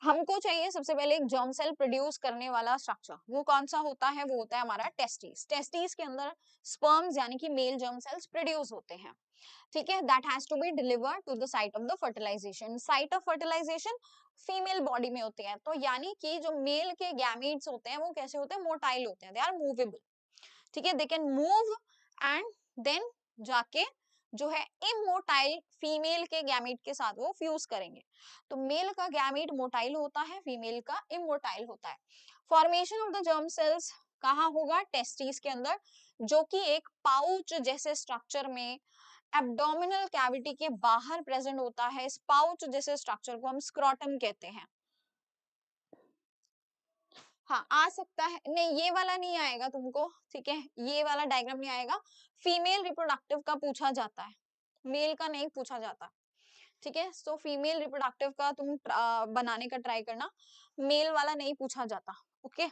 हमको चाहिए सबसे पहले एक जर्म सेल प्रोड्यूस करने वाला स्ट्रक्चर। वो कौन सा होता है, वो होता है हमारा टेस्टिस। टेस्टिस के अंदर स्पर्म्स यानी कि मेल जर्म सेल्स प्रोड्यूस होते हैं, ठीक है, that has to be delivered to the site of the fertilization. Site of fertilization female body में होते हैं, तो यानी कि जो मेल के गैमीट्स होते हैं वो कैसे होते हैं, मोटाइल होते हैं, दे आर मूवेबल, ठीक है, they can move and then जाके जो है इमोटाइल फीमेल के गैमीट के साथ वो फ्यूज करेंगे। तो मेल का गैमीट मोटाइल होता है, फीमेल का इमोटाइल होता है। Formation of the germ cells कहाँ होगा, टेस्टिस के अंदर, जो कि एक पाउच जैसे स्ट्रक्चर में एब्डोमिनल कैविटी के बाहर प्रेजेंट होता है। इस पाउच जैसे स्ट्रक्चर को हम स्क्रोटम कहते हैं। हाँ आ सकता है, नहीं ये वाला नहीं आएगा तुमको, ठीक है, ये वाला डायग्राम नहीं आएगा। फीमेल रिप्रोडक्टिव का पूछा जाता है, मेल का नहीं पूछा जाता, ठीक है। सो फीमेल रिप्रोडक्टिव का तुम बनाने का ट्राई करना, मेल वाला नहीं पूछा जाता, okay.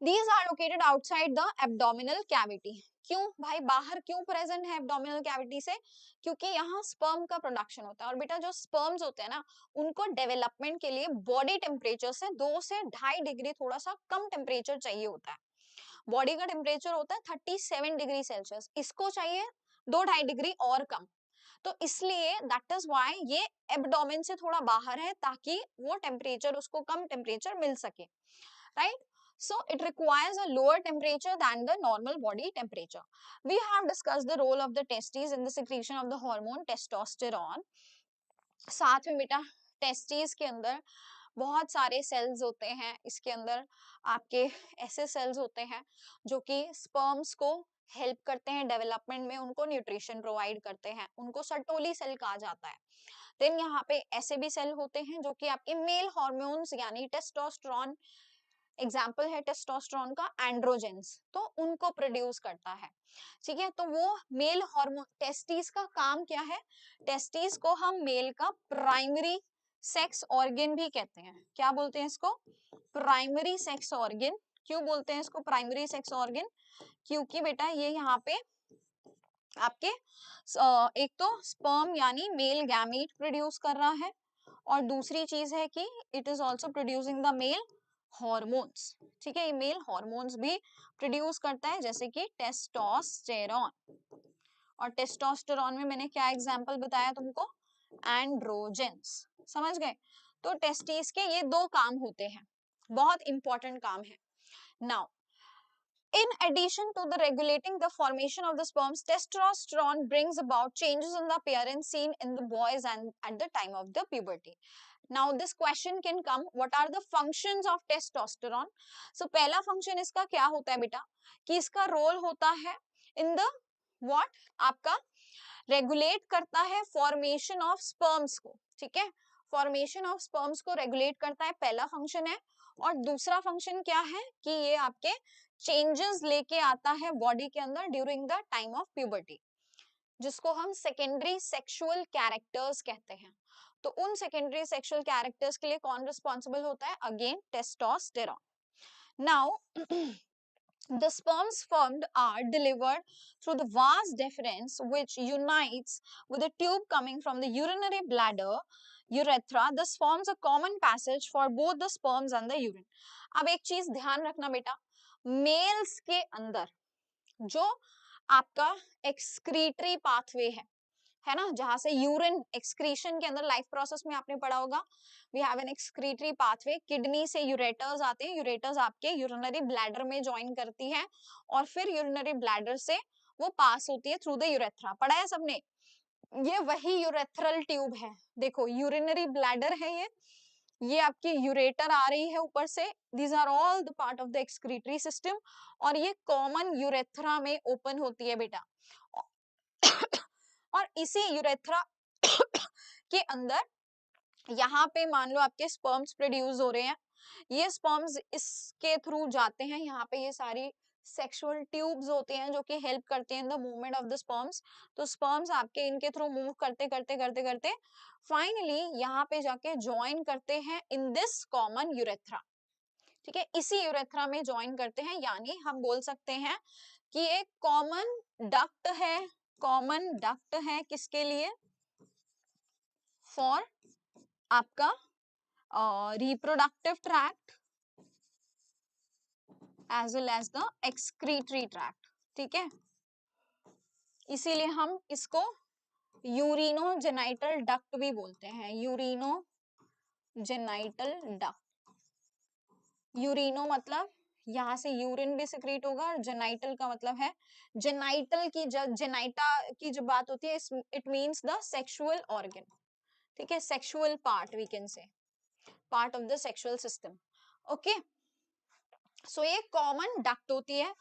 These are located outside the abdominal cavity. क्यों भाई बाहर क्यों प्रेजेंट है एब्डोमिनल कैविटी से, क्योंकि यहाँ स्पर्म का प्रोडक्शन होता है। और बेटा जो स्पर्म्स होते हैं ना, उनको डेवलपमेंट के लिए बॉडी टेम्परेचर से 2 से 2.5 डिग्री थोड़ा सा कम टेम्परेचर चाहिए होता है। बॉडी का टेम्परेचर होता है 37 डिग्री सेल्सियस, इसको चाहिए 2-2.5 डिग्री और कम। तो इसलिए दैट इज व्हाई ये एब्डोमेन से थोड़ा बाहर है, ताकि वो टेम्परेचर उसको कम टेम्परेचर मिल सके, right? So it requires a lower temperature than the normal body temperature. We have discussed the role of the testes in the secretion of the hormone testosterone. साथ में बेटा टेस्टिस के अंदर बहुत सारे सेल्स होते हैं, इसके अंदर आपके ऐसे सेल्स होते हैं जो कि स्पर्म्स को हेल्प करते हैं डेवलपमेंट में, उनको न्यूट्रिशन प्रोवाइड करते हैं, उनको सर्टोली सेल कहा जाता है। देन यहाँ पे ऐसे भी सेल होते हैं जो कि आपके मेल हार्मोन्स यानी टेस्टोस्टेरोन, एग्जाम्पल है टेस्टोस्टेरोन का एंड्रोजेंस, तो उनको प्रोड्यूस करता है, ठीक है। तो वो मेल हार्मोन, टेस्टिस का काम क्या है, टेस्टिस को हम मेल का प्राइमरी सेक्स ऑर्गन भी कहते हैं। क्या बोलते हैं इसको, प्राइमरी सेक्स ऑर्गन। क्यों बोलते हैं इसको प्राइमरी सेक्स ऑर्गन, क्योंकि बेटा ये यहाँ पे आपके एक तो स्पर्म यानी मेल गैमीट प्रोड्यूस कर रहा है, और दूसरी चीज है कि it is also producing the male hormones, ठीक है, ये मेल हॉर्मोन्स भी प्रोड्यूस करता है, जैसे कि टेस्टोस्टेरोन। और टेस्टोस्टेरोन में मैंने क्या एग्जांपल बताया तुमको, एंड्रोजेंस, समझ गए। तो टेस्टिस के ये 2 काम होते हैं, बहुत इंपॉर्टेंट काम है। Now in addition to the regulating the formation of the sperms, testosterone brings about changes in the appearance seen in the boys and at the time of the puberty. Now this question can come, what are the functions of testosterone? So पहला function इसका क्या होता है बेटा, कि इसका role होता है in the what, आपका रेगुलेट करता है फॉर्मेशन ऑफ स्पर्म्स को, ठीक है, फॉर्मेशन ऑफ स्पर्म्स को रेगुलेट करता है, पहला फंक्शन है। और दूसरा फंक्शन क्या है कि ये आपके चेंजेस लेके आता है बॉडी के अंदर during the time of puberty, जिसको हम सेकेंडरी सेक्सुअल कैरेक्टर्स कहते हैं। तो उन सेकेंडरी सेक्सुअल कैरेक्टर्स के लिए कौन रिस्पॉन्सिबल होता है, again testosterone. Now the sperms formed are delivered through the vas deferens, which unites with a tube coming from the urinary bladder, urethra. This forms a common passage for both the sperms and the urine. अब एक चीज ध्यान रखना बेटा, mails के अंदर जो आपका एक्सक्रीटरी पाथवे है ना, जहां से यूरिन एक्सक्रीशन के अंदर लाइफ प्रोसेस में आपने पढ़ा होगा, we have an excretory pathway, kidney से यूरेटर्स आते हैं, यूरेटर्स आपके यूरिनरी ब्लैडर में ज्वाइन करती है, और फिर यूरिनरी ब्लैडर से वो पास होती है थ्रू द यूरेथ्रा, पढ़ा है सबने, ये वही यूरेथ्रल ट्यूब है। देखो यूरिनरी ब्लैडर है ये आपकी यूरेटर आ रही है ऊपर से, these are all the part of the excretory system, और ये कॉमन यूरेथ्रा में ओपन होती है बेटा। और इसी यूरेथ्रा के अंदर यहाँ पे मान लो आपके स्पर्म्स प्रोड्यूस हो रहे हैं, ये स्पर्म्स इसके थ्रू जाते हैं, यहाँ पे ये सारी सेक्सुअल ट्यूब्स होते हैं जो कि हेल्प करते हैं in the movement of the sperms. तो स्पर्म्स आपके इनके थ्रू मूव करते करते करते करते फाइनली यहाँ पे जाके ज्वाइन करते हैं इन दिस कॉमन यूरेथ्रा। ठीक है, इसी यूरेथ्रा में ज्वाइन करते हैं, यानी हम बोल सकते हैं कि एक कॉमन डक्ट है, कॉमन डक्ट है किसके लिए, फॉर आपका reproductive tract as well as the excretory tract. ठीक है, इसीलिए हम इसको यूरिनोजेनाइटल डक्ट भी बोलते हैं, यूरिनोजेनाइटल डक्ट। यूरिनो मतलब यहाँ से यूरिन भी सिक्रीट होगा, और जेनाइटल का मतलब है जेनाइटल की, जेनाइटा की जो बात होती है, it means the sexual organ. ठीक है, sexual part we can say, part of the sexual system. Okay, so ये कॉमन डक्ट होती है,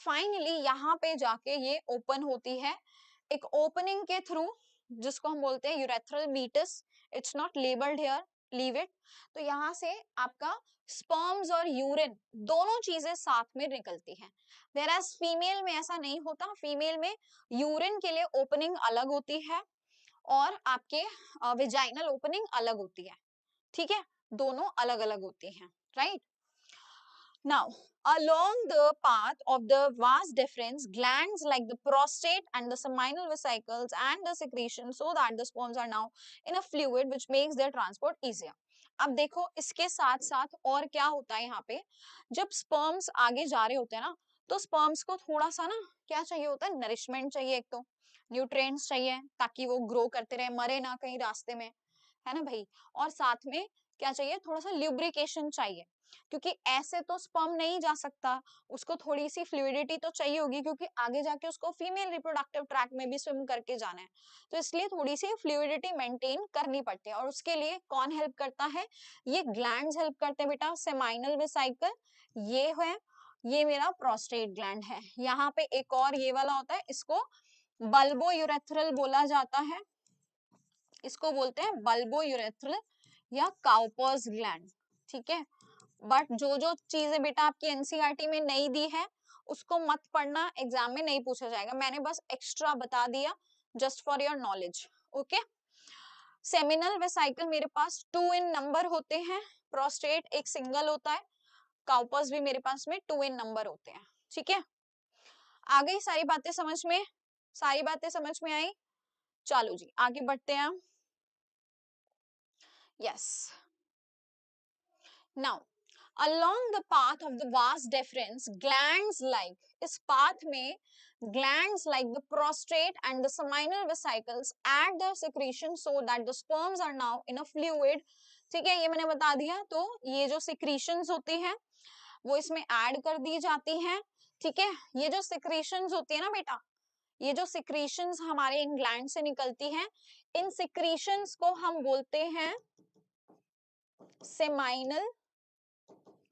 फाइनली यहाँ पे जाके ये ओपन होती है एक ओपनिंग के थ्रू, जिसको हम बोलते हैं urethral meatus. It's not labelled here, leave it. तो यहाँ से आपका स्पर्म्स और यूरिन दोनों चीजें साथ में निकलती हैं। whereas फीमेल में ऐसा नहीं होता, फीमेल में यूरिन के लिए ओपनिंग अलग होती है और आपके विजाइनल ओपनिंग अलग होती है। ठीक है, दोनों अलग अलग होती हैं, right. Now, along the path of the vas deferens, glands like the prostate and the seminal vesicles and the secretion, so that the sperms are now in a fluid which makes their transport easier. अब देखो इसके साथ साथ और क्या होता है यहाँ पे, जब स्पर्म्स आगे जा रहे होते हैं ना, तो स्पर्म्स को थोड़ा सा ना क्या चाहिए होता है, नरिशमेंट चाहिए, एक तो न्यूट्रिएंट्स चाहिए ताकि वो ग्रो करते रहे, मरे ना कहीं रास्ते में, है ना भाई। और साथ में क्या चाहिए, थोड़ा सा ल्यूब्रिकेशन चाहिए, क्योंकि ऐसे तो स्पर्म नहीं जा सकता, उसको थोड़ी सी फ्लूइडिटी तो चाहिए होगी, क्योंकि आगे जाके उसको फीमेल रिप्रोडक्टिव ट्रैक में भी स्विम करके जाना है, तो इसलिए थोड़ी सी फ्लूइडिटी मेंटेन करनी पड़ती है। और उसके लिए कौन हेल्प करता है, ये ग्लैंड्स हेल्प करते हैं बेटा, सेमाइनल वेसिकल ये है, ये मेरा प्रोस्टेट ग्लैंड है। यहाँ पे एक और ये वाला होता है, इसको बल्बो यूरेथ्रल बोला जाता है, इसको बोलते हैं बल्बो यूरेथ्रल या काउपर्स ग्लैंड। ठीक है, बट जो जो चीजें बेटा आपकी एनसीईआरटी में नहीं दी है उसको मत पढ़ना, एग्जाम में नहीं पूछा जाएगा, मैंने बस एक्स्ट्रा बता दिया just for your knowledge. Okay, seminal vesicle मेरे पास 2 इन नंबर होते हैं, प्रोस्टेट एक सिंगल होता है, काउपर्स भी मेरे पास में 2 इन नंबर होते हैं। ठीक है, आ गई सारी बातें समझ में, सारी बातें समझ में आई। चलो जी आगे बढ़ते हैं। Yes, now along the path of the vas deferens, glands like, इस path में glands like the prostate and the seminal vesicles add their secretion so that the sperms are now in a fluid। ठीक है, ये मैंने बता दिया। तो ये जो secretions होती हैं वो इसमें add कर दी जाती हैं। ठीक है, ये जो secretions होती है ना बेटा, ये जो secretions हमारे इन glands से निकलती हैं, इन secretions को हम बोलते हैं seminal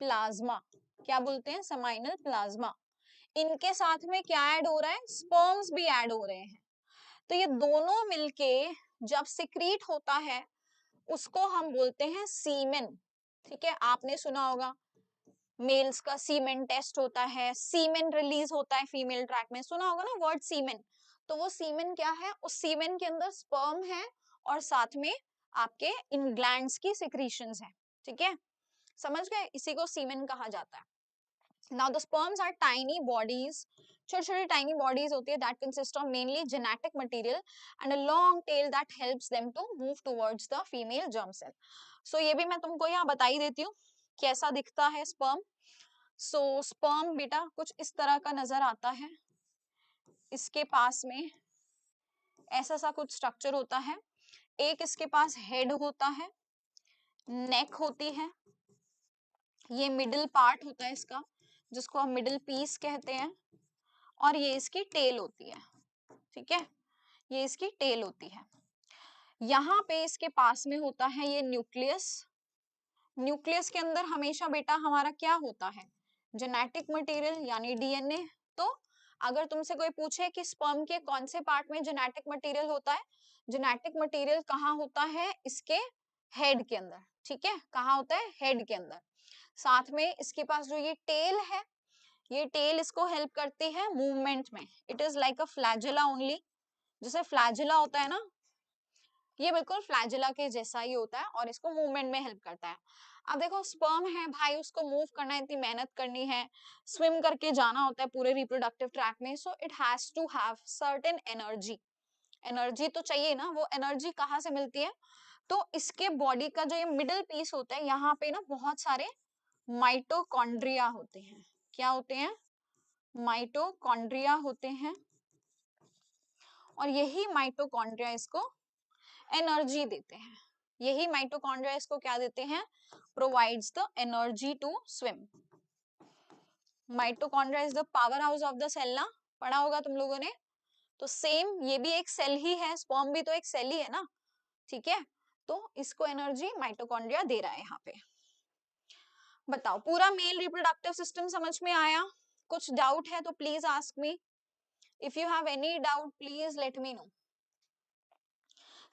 प्लाज्मा। क्या बोलते हैं, सेमाइनल प्लाज्मा। इनके साथ में क्या ऐड हो रहा है, स्पर्म्स भी ऐड हो रहे हैं। तो ये दोनों मिलके जब सिक्रीट होता है उसको हम बोलते हैं सीमेन। ठीक है, आपने सुना होगा मेल्स का सीमेन टेस्ट होता है, सीमेन रिलीज होता है फीमेल ट्रैक में, सुना होगा ना वर्ड सीमेन। तो वो सीमेन क्या है, उस सीमेन के अंदर स्पर्म है और साथ में आपके इन ग्लैंड्स की सिक्रीशंस है। ठीक है, समझ गए, इसी को सीमेन कहा जाता है। Now the sperms are tiny bodies, छोटे छोटे tiny bodies होती है that consist of mainly genetic material and a long tail that helps them to move towards the female germ cell. So ये भी मैं तुमको यहाँ बता ही देती हूँ कैसा दिखता है sperm. So sperm बेटा कुछ इस तरह का नजर आता है, इसके पास में ऐसा सा कुछ स्ट्रक्चर होता है, एक इसके पास हेड होता है, नेक होती है, ये मिडिल पार्ट होता है इसका जिसको हम मिडिल पीस कहते हैं, और ये इसकी टेल होती है। ठीक है, ये इसकी टेल होती है। यहाँ पे इसके पास में होता है ये न्यूक्लियस। न्यूक्लियस के अंदर हमेशा बेटा हमारा क्या होता है, जेनेटिक मटेरियल यानी डीएनए। तो अगर तुमसे कोई पूछे कि स्पर्म के कौन से पार्ट में जेनेटिक मटेरियल होता है, जेनेटिक मटेरियल कहाँ होता है, इसके हेड के अंदर। ठीक है, कहाँ होता है, हेड के अंदर। साथ में इसके पास जो ये टेल है, ये टेल इसको हेल्प करती है मूवमेंट में. It is like a flagella only. जैसे फ्लैजिला होता है ना, ये बिल्कुल फ्लैजिला के जैसा ही होता है और इसको मूवमेंट में हेल्प करता है. अब देखो स्पर्म है भाई, उसको मूव करना है, इतनी मेहनत करनी है, स्विम करके जाना होता है पूरे रिप्रोडक्टिव ट्रैक में. So it has to have certain energy. Energy तो चाहिए ना. वो एनर्जी कहाँ से मिलती है? तो इसके बॉडी का जो ये मिडिल पीस होता है, यहाँ पे ना बहुत सारे माइटोकॉन्ड्रिया होते हैं. क्या होते हैं? माइटोकॉन्ड्रिया होते हैं. और यही माइटोकॉन्ड्रिया इसको एनर्जी देते हैं. यही माइटोकॉन्ड्रिया इसको क्या देते हैं? Provides the energy to swim. Mitochondria is the power house of the cell ना, पढ़ा होगा तुम लोगों ने. तो सेम ये भी एक सेल ही है, स्पर्म भी तो एक सेल ही है ना. ठीक है, तो इसको एनर्जी माइटोकॉन्ड्रिया दे रहा है यहाँ पे. बताओ पूरा मेल रिप्रोडक्टिव सिस्टम समझ में आया? कुछ डाउट है तो please ask me. If you have any doubt please let me no.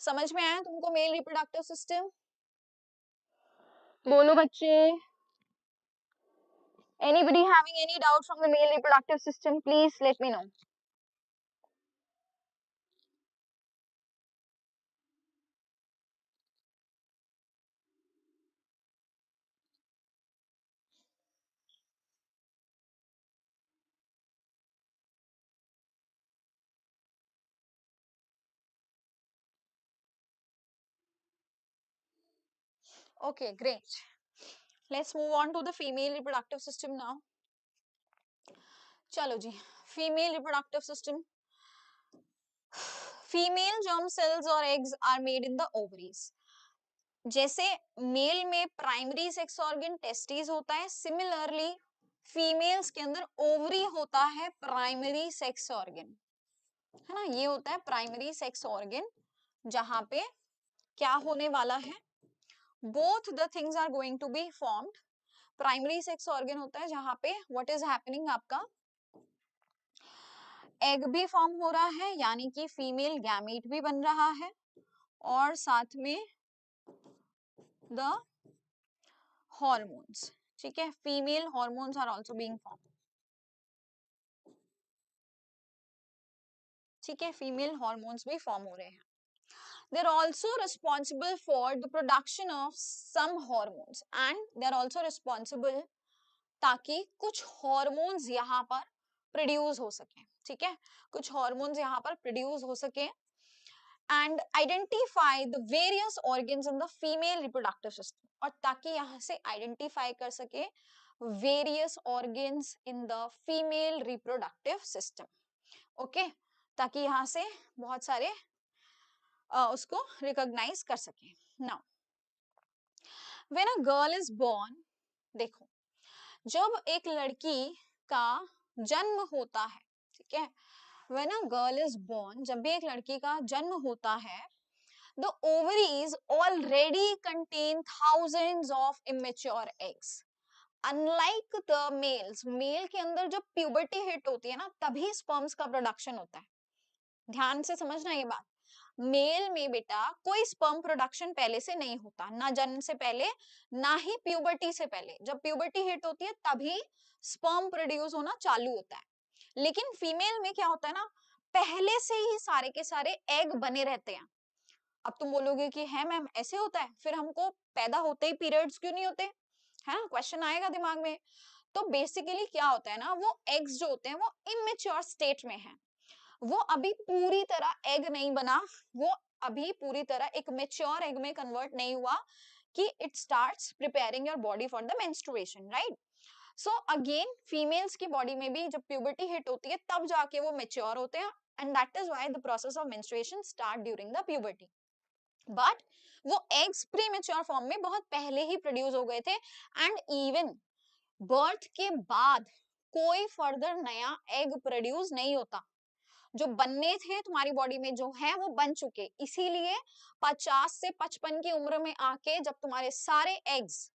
समझ में आया तुमको मेल रिप्रोडक्टिव सिस्टम? बोलो बच्चे. Anybody having any doubt from the male reproductive system, please let me know. Okay, great. Let's move on to the female reproductive system now. चलो जी, female reproductive system. Female germ cells or eggs are made in the ovaries. जैसे mail में primary sex organ testis होता है, similarly females के अंदर ovary होता है primary sex organ, है ना. ये होता है प्राइमरी सेक्स ऑर्गन, जहां पे क्या होने वाला है, both the things are going to be formed. Primary sex organ होता है जहां पे व्हाट इज हैपनिंग, आपका एग भी फॉर्म हो रहा है, यानी कि फीमेल गैमीट भी बन रहा है, और साथ में द हॉर्मोन्स. ठीक है, female hormones are also being form. ठीक है, फीमेल हॉर्मोन्स भी फॉर्म हो रहे हैं. they are also responsible for the production of some hormones and they are also responsible ताकि कुछ हॉर्मोन्स यहाँ पर प्रोड्यूस हो सके. ठीक है, कुछ हॉर्मोन्स यहाँ पर प्रोड्यूस हो सके. And identify the various organs in the female reproductive system, और ताकि यहाँ से आइडेंटिफाई कर सके various organs in the female reproductive system. Okay, ताकि यहाँ से बहुत सारे उसको रिकॉग्नाइज कर सके. Now when a girl is born, देखो जब एक लड़की का जन्म होता है, ठीक है, when a girl is born, जब भी एक लड़की का जन्म होता है, the ovaries already contain thousands of immature eggs. Unlike the males, male के अंदर जब प्यूबर्टी हिट होती है ना, तभी स्पर्म्स का प्रोडक्शन होता है. ध्यान से समझना ये बात. मेल में बेटा कोई स्पर्म प्रोडक्शन पहले से नहीं होता, ना जन्म से पहले ना ही प्यूबर्टी से पहले. जब प्यूबर्टी हिट होती है तभी स्पर्म प्रोड्यूस होना चालू होता है. लेकिन फीमेल में क्या होता है ना, पहले से ही सारे के सारे एग बने रहते हैं. अब तुम बोलोगे कि है मैम ऐसे होता है, फिर हमको पैदा होते ही पीरियड्स क्यों नहीं होते, है क्वेश्चन आएगा दिमाग में. तो बेसिकली क्या होता है ना, वो एग्स जो होते हैं वो इमेच्योर स्टेट में है, वो अभी पूरी तरह एग नहीं बना, वो अभी पूरी तरह एक मेच्योर एग में कन्वर्ट नहीं हुआ कि it starts preparing your body for the menstruation, right. So again females की बॉडी में भी जब प्यूबर्टी हिट होती है तब जाके वो मेच्योर होते हैं, and that is why the process of menstruation start during the puberty. But वो एग्स प्री मेच्योर फॉर्म में बहुत पहले ही प्रोड्यूस हो गए थे, एंड इवन बर्थ के बाद कोई फर्दर नया एग प्रोड्यूस नहीं होता. जो बनने थे तुम्हारी बॉडी में जो है वो बन चुके, इसीलिए 50 से 55 की उम्र में आके जब तुम्हारे सारे एग्स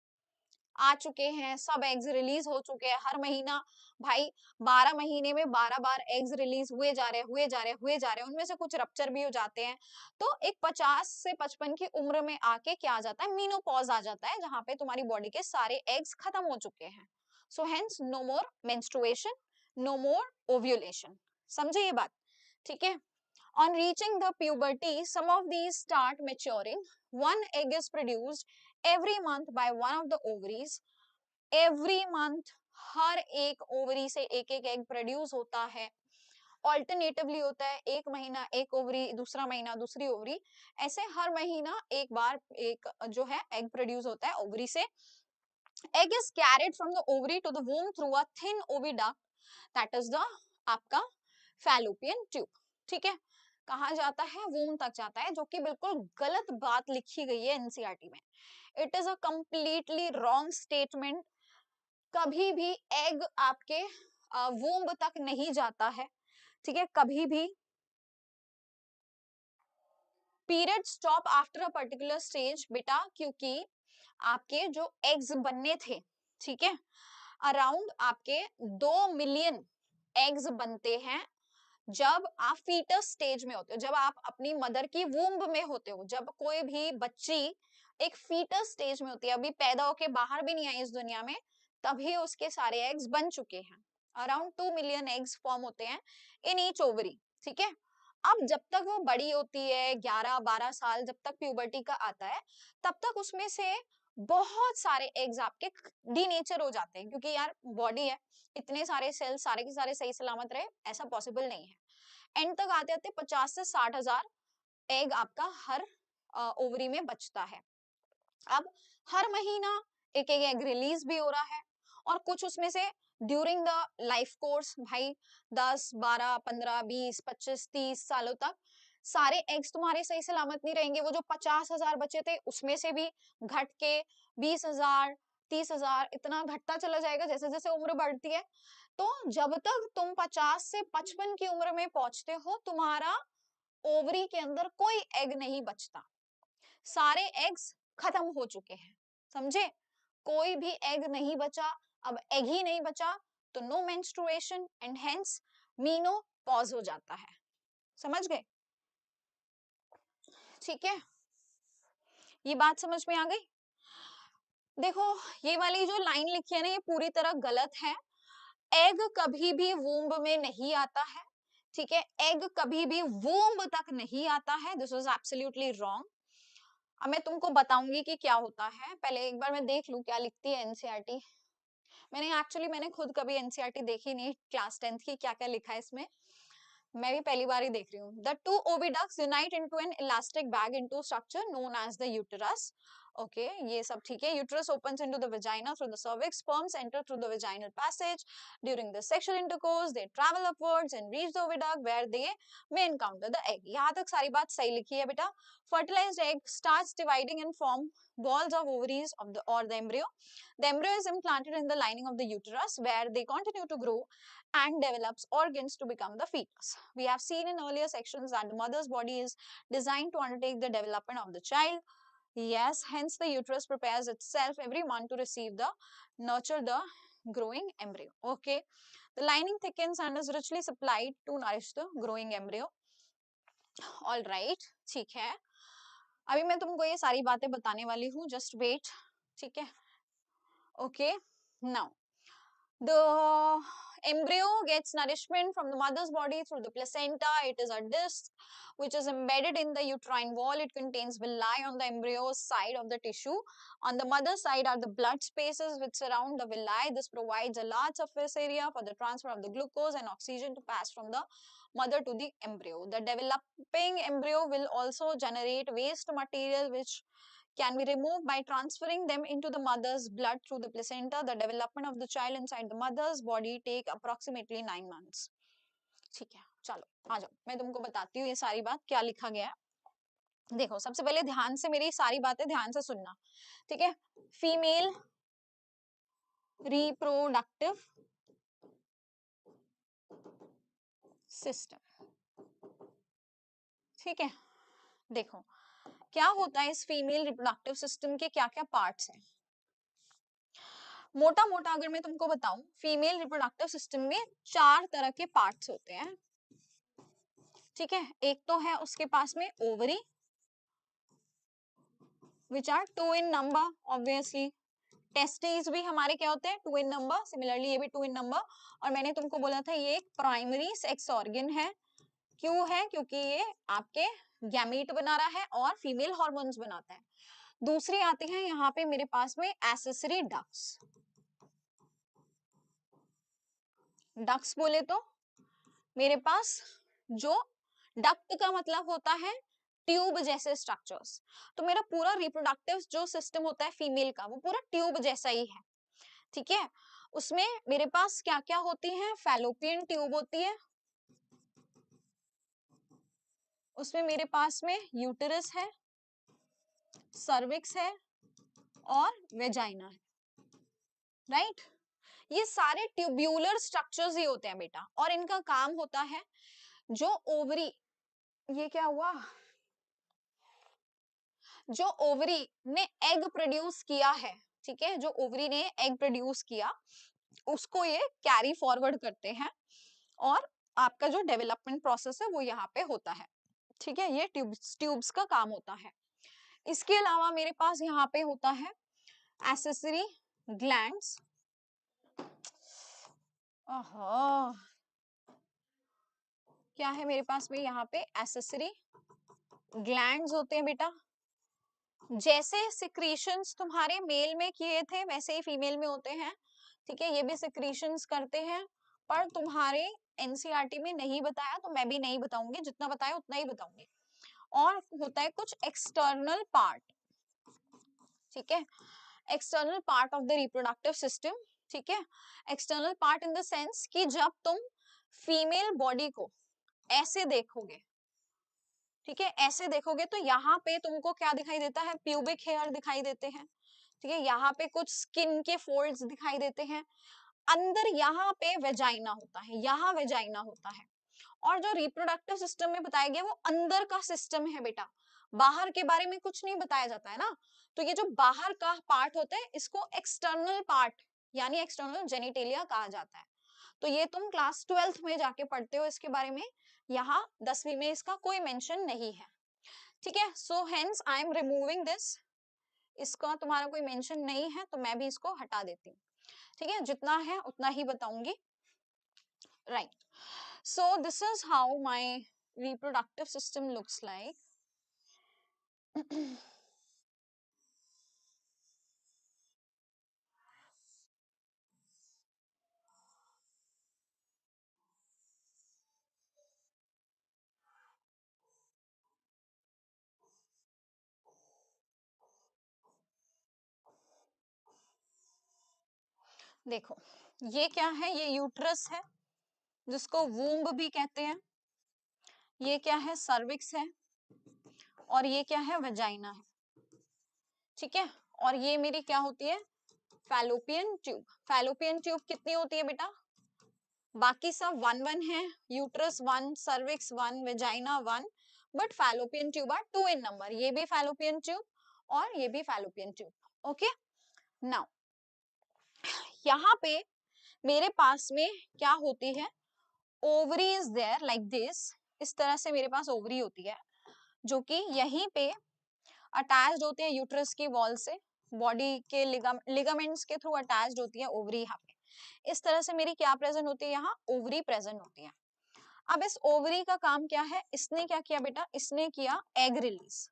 आ चुके हैं, सब एग्स रिलीज हो चुके हैं, हर महीना भाई 12 महीने में 12 बार एग्स रिलीज हुए जा रहे उनमें से कुछ रप्चर भी हो जाते हैं. तो एक 50 से 55 की उम्र में आके क्या आ जाता है, मीनोपॉज आ जाता है, जहां पे तुम्हारी बॉडी के सारे एग्स खत्म हो चुके हैं. सो हेंस नो मोर मेंस्ट्रुएशन, नो मोर ओव्यूलेशन। समझे ये बात? ठीक है। On reaching the puberty, some of these start maturing. One egg is produced every month by one of the ovaries. Every month हर एक ओवरी से एक एक एग प्रोड्यूस होता है। ऑल्टरनेटिवली होता है, एक महीना एक ओवरी, दूसरा महीना दूसरी ओवरी, ऐसे हर महीना एक बार एक जो है एग प्रोड्यूस होता है ओवरी से। Egg is carried from the ovary to the womb through a thin oviduct, that is the आपका fallopian tube। ठीक है, कहा जाता है वूम तक जाता है, जो कि बिल्कुल गलत बात लिखी गई है एनसीईआरटी में। It is a completely wrong statement. कभी भी एग आपके वूम तक नहीं जाता है। ठीक है, कभी भी। Period stop after a particular stage बेटा, क्योंकि आपके जो एग्स बनने थे, ठीक है, अराउंड आपके 2 मिलियन एग्स बनते हैं जब आप फीटस स्टेज में होते हो, जब आप अपनी मदर की वूम्ब में होते हो। जब कोई भी बच्ची एक फीटस स्टेज में होती है, अभी पैदा होके बाहर भी नहीं आई इस दुनिया में, तभी उसके सारे एग्स बन चुके हैं। अराउंड 2 मिलियन एग्स फॉर्म होते हैं इन ईच ओवरी। ठीक है, अब जब तक वो बड़ी होती है, 11-12 साल जब तक प्यूबर्टी का आता है, तब तक उसमें से बहुत सारे एग्स आपके डीनेचर हो जाते हैं, क्योंकि यार बॉडी है, इतने सारे सेल्स सारे के सारे सही सलामत रहे ऐसा पॉसिबल नहीं है। एंड तक आते आते 50 से 60 हजार एग आपका हर ओवरी में बचता है। अब हर महीना एक एक एग रिलीज भी हो रहा है, और कुछ उसमें से ड्यूरिंग द लाइफ कोर्स भाई 10, 12, 15, 20, 25, 30 सालों तक सारे एग्स तुम्हारे सही सलामत नहीं रहेंगे। वो जो 50 हजार बचे थे उसमें से भी घट के 20 हजार, 30 हजार इतना घटता चला जाएगा जैसे जैसे उम्र बढ़ती है। तो जब तक तुम 50 से 55 की उम्र में पहुंचते हो, तुम्हारा ओवरी के अंदर कोई एग नहीं बचता, सारे एग्स खत्म हो चुके हैं। समझे? कोई भी एग नहीं बचा। अब एग ही नहीं बचा तो no menstruation and hence menopause हो जाता है। समझ गए? ठीक है, ये बात समझ में आ गई? देखो, ये वाली जो लाइन लिखी है ना, ये पूरी तरह गलत है। एग कभी भी वूम्ब में नहीं आता है। ठीक है, एग कभी भी वूम्ब तक नहीं आता है। This is absolutely wrong. अब मैं तुमको बताऊंगी कि क्या होता है, पहले एक बार मैं देख लूं क्या लिखती है एनसीईआरटी। मैंने खुद कभी एनसीईआरटी देखी नहीं क्लास 10th की, क्या क्या लिखा है इसमें, मैं भी पहली बार ही देख रही हूँ। The two oviducts unite into an elastic bag into structure known as the uterus. Okay, ये सब ठीक है। Uterus opens into the vagina through the cervix. Sperms enter through the vaginal passage. During the sexual intercourse, they travel upwards and reach the oviduct where they may encounter the egg. यहाँ तक सारी बात सही लिखी है बेटा। Fertilized egg starts dividing and form balls of ovaries of the or the embryo. The embryo is implanted in the lining of the uterus where they continue to grow and develops organs to become the fetus. We have seen in earlier sections that the mother's body is designed to undertake the development of the child. Yes, hence the uterus prepares itself every month to receive the nurture the growing embryo. Okay, the lining thickens and is richly supplied to nourish the growing embryo. All right, ठीक है, अभी मैं तुमको ये सारी बातें बताने वाली हूँ, just wait. ठीक है, okay, now the embryo gets nourishment from the mother's body through the placenta. It is a disc which is embedded in the uterine wall. It contains villi on the embryo's side of the tissue. On the mother's side are the blood spaces which surround the villi. This provides a large surface area for the transfer of the glucose and oxygen to pass from the mother to the embryo. The developing embryo will also generate waste material which can be removed by transferring them into the mother's blood through the placenta. The development of the child inside the mother's body take approximately 9 months. ठीक है, चलो आ जाओ, मैं तुमको बताती हूँ ये सारी बात क्या लिखा गया है। देखो, सबसे पहले ध्यान से मेरी सारी बातें ध्यान से सुनना, ठीक है। फीमेल रिप्रोडक्टिव सिस्टम, ठीक है। देखो क्या होता है इस फीमेल रिप्रोडक्टिव सिस्टम के क्या क्या पार्ट्स हैं। मोटा मोटा अगर मैं तुमको बताऊं, फीमेल रिप्रोडक्टिव सिस्टम में 4 तरह के पार्ट्स होते हैं, ठीक है। एक तो है उसके पास में ovary which are 2 in number obviously, testis भी हमारे क्या होते हैं, 2 इन नंबर, सिमिलरली ये भी 2 इन नंबर। और मैंने तुमको बोला था ये एक प्राइमरी सेक्स ऑर्गन है। क्यों है? क्योंकि ये आपके गैमीट बना रहा है और फीमेल हार्मोन्स बनाता है। दूसरी आती है यहाँ पे मेरे पास में एसेसरी डक्ट्स। डक्ट्स बोले तो मेरे पास जो डक्ट का मतलब होता है ट्यूब जैसे स्ट्रक्चर्स। तो मेरा पूरा रिप्रोडक्टिव जो सिस्टम होता है फीमेल का वो पूरा ट्यूब जैसा ही है, ठीक है। उसमें मेरे पास क्या क्या होती है, फैलोपियन ट्यूब होती है, उसमें मेरे पास में यूटेरस है, सर्विक्स है और वेजाइना है, राइट। ये सारे ट्यूब्यूलर स्ट्रक्चर्स ही होते हैं बेटा, और इनका काम होता है जो ओवरी, ये क्या हुआ, जो ओवरी ने एग प्रोड्यूस किया है, ठीक है, जो ओवरी ने एग प्रोड्यूस किया उसको ये कैरी फॉरवर्ड करते हैं और आपका जो डेवलपमेंट प्रोसेस है वो यहाँ पे होता है, ठीक है। ये ट्यूब्स का काम होता है। इसके अलावा मेरे पास यहाँ पे होता है एसेसरी ग्लैंड्स। क्या है मेरे पास में यहाँ पे एसेसरी ग्लैंड्स होते हैं बेटा। जैसे सिक्रीशंस तुम्हारे मेल में किए थे वैसे ही फीमेल में होते हैं, ठीक है। ये भी सिक्रीशंस करते हैं, पर तुम्हारे एनसीईआरटी में नहीं बताया तो मैं भी नहीं बताऊंगी, जितना बताया उतना ही बताऊंगी। और होता है कुछ एक्सटर्नल पार्ट, ठीक है, external part of the reproductive system, ठीक है। External part in the sense कि जब तुम फीमेल बॉडी को ऐसे देखोगे, ठीक है, ऐसे देखोगे तो यहाँ पे तुमको क्या दिखाई देता है, प्यूबिक हेयर दिखाई देते हैं, ठीक है। यहाँ पे कुछ स्किन के फोल्ड्स दिखाई देते हैं, अंदर यहाँ पे वेजाइना होता है, यहाँ वेजाइना होता है। और जो रिप्रोडक्टिव सिस्टम में बताया गया वो अंदर का सिस्टम है बेटा, बाहर के बारे में कुछ नहीं बताया जाता है ना। तो ये जो बाहर का पार्ट होता है इसको एक्सटर्नल पार्ट यानी एक्सटर्नल जेनिटेलिया कहा जाता है। तो ये तुम क्लास 12th में जाके पढ़ते हो इसके बारे में, यहाँ 10वीं में इसका कोई मेंशन नहीं है, ठीक है। So hence I am removing this, इसका तुम्हारा कोई मेंशन नहीं है तो मैं भी इसको हटा देती हूँ, ठीक है। जितना है उतना ही बताऊंगी, right. So this is how my reproductive system looks like. देखो ये क्या है, ये यूट्रस है जिसको वूम्ब भी कहते हैं, ये क्या है, सर्विक्स है, और ये क्या है, वेजाइना है, ठीक है। और ये मेरी क्या होती है, फैलोपियन ट्यूब। फैलोपियन ट्यूब कितनी होती है बेटा, बाकी सब 1 1 है, uterus 1, cervix 1, vagina 1, but fallopian tube are 2 in number. ये भी फैलोपियन ट्यूब और ये भी फैलोपियन ट्यूब, ओके। नाउ यहाँ पे मेरे पास में क्या होती है, ovary is there like this, इस तरह से मेरे पास ओवरी होती है जो कि यहीं पे अटैच्ड होती है यूट्रस की वॉल से, बॉडी के लिगामेंट्स के थ्रू अटैच्ड होती है ओवरी। यहाँ पे इस तरह से मेरी क्या प्रेजेंट होती है, यहाँ ओवरी प्रेजेंट होती है। अब इस ओवरी का काम क्या है, इसने क्या किया बेटा, इसने किया एग रिलीज,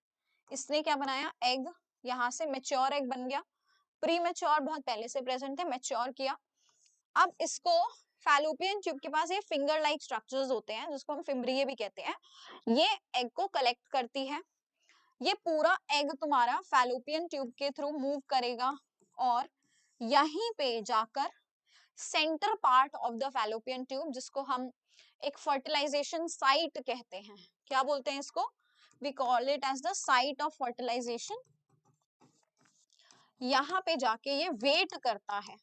इसने क्या बनाया, एग, यहाँ से मेच्योर एग बन गया। प्री मेच्योर बहुत पहले से प्रेजेंट थे, मेच्योर किया। अब इसको फैलोपियन ट्यूब के पास ये फिंगर लाइक स्ट्रक्चर्स होते हैं जिसको हम फिम्ब्रिये भी कहते हैं, ये एग को कलेक्ट करती है। ये पूरा एग तुम्हारा फैलोपियन ट्यूब के थ्रू मूव करेगा और यहीं पे जाकर centre part of the fallopian tube, जिसको हम एक फर्टिलाइजेशन साइट कहते हैं, क्या बोलते हैं इसको, we call it as the site of fertilization. यहाँ पे जाके ये वेट करता है,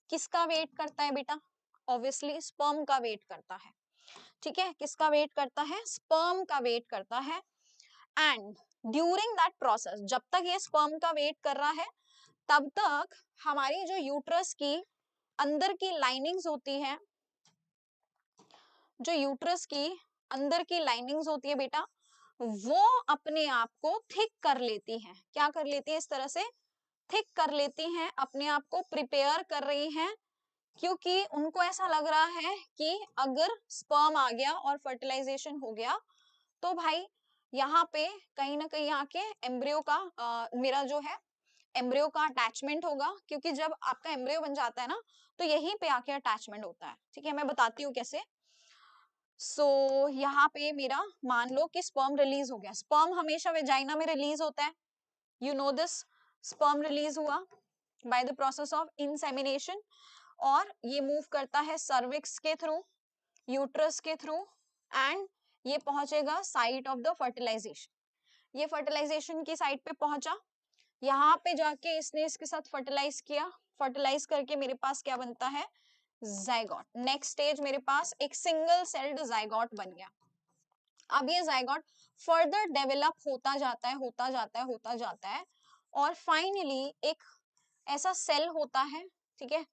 किसका वेट करता है बेटा, ऑब्वियसली स्पर्म का वेट करता है, ठीक है। किसका वेट करता है, स्पर्म का वेट करता है। एंड ड्यूरिंग दैट प्रोसेस, जब तक ये स्पर्म का वेट कर रहा है तब तक हमारी जो यूट्रस की अंदर की लाइनिंग्स होती है, जो यूट्रस की अंदर की लाइनिंग्स होती है बेटा, वो अपने आप को थिक कर लेती है, क्या कर लेती है, इस तरह से थिक कर लेती हैं, अपने आप को प्रिपेयर कर रही हैं, क्योंकि उनको ऐसा लग रहा है कि अगर स्पर्म आ गया और फर्टिलाइजेशन हो गया तो भाई यहाँ पे कहीं ना कहीं आके एम्ब्रियो का मेरा जो है एम्ब्रियो का अटैचमेंट होगा, क्योंकि जब आपका एम्ब्रियो बन जाता है ना तो यहीं पे आके अटैचमेंट होता है। ठीक है, मैं बताती हूँ कैसे। यहाँ पे मेरा मान लो कि स्पर्म रिलीज हो गया। स्पर्म हमेशा वेजाइना में रिलीज होता है, you know this. Sperm release हुआ by the process of insemination और ये मूव करता है सर्विक्स के थ्रू, यूट्रस के थ्रू, एंड ये पहुंचेगा साइट ऑफ द फर्टिलाइजेशन। ये फर्टिलाइजेशन की साइट पे पहुंचा, यहाँ पे जाके इसने इसके साथ फर्टिलाइज किया, फर्टिलाइज करके मेरे पास क्या बनता है, जाइगोट। नेक्स्ट स्टेज मेरे पास एक सिंगल सेल्ड जाइगोट बन गया। अब ये जाइगोट फर्दर डेवलप होता जाता है, होता जाता है, होता जाता है, और फाइनली एक ऐसा सेल होता है, ठीक है,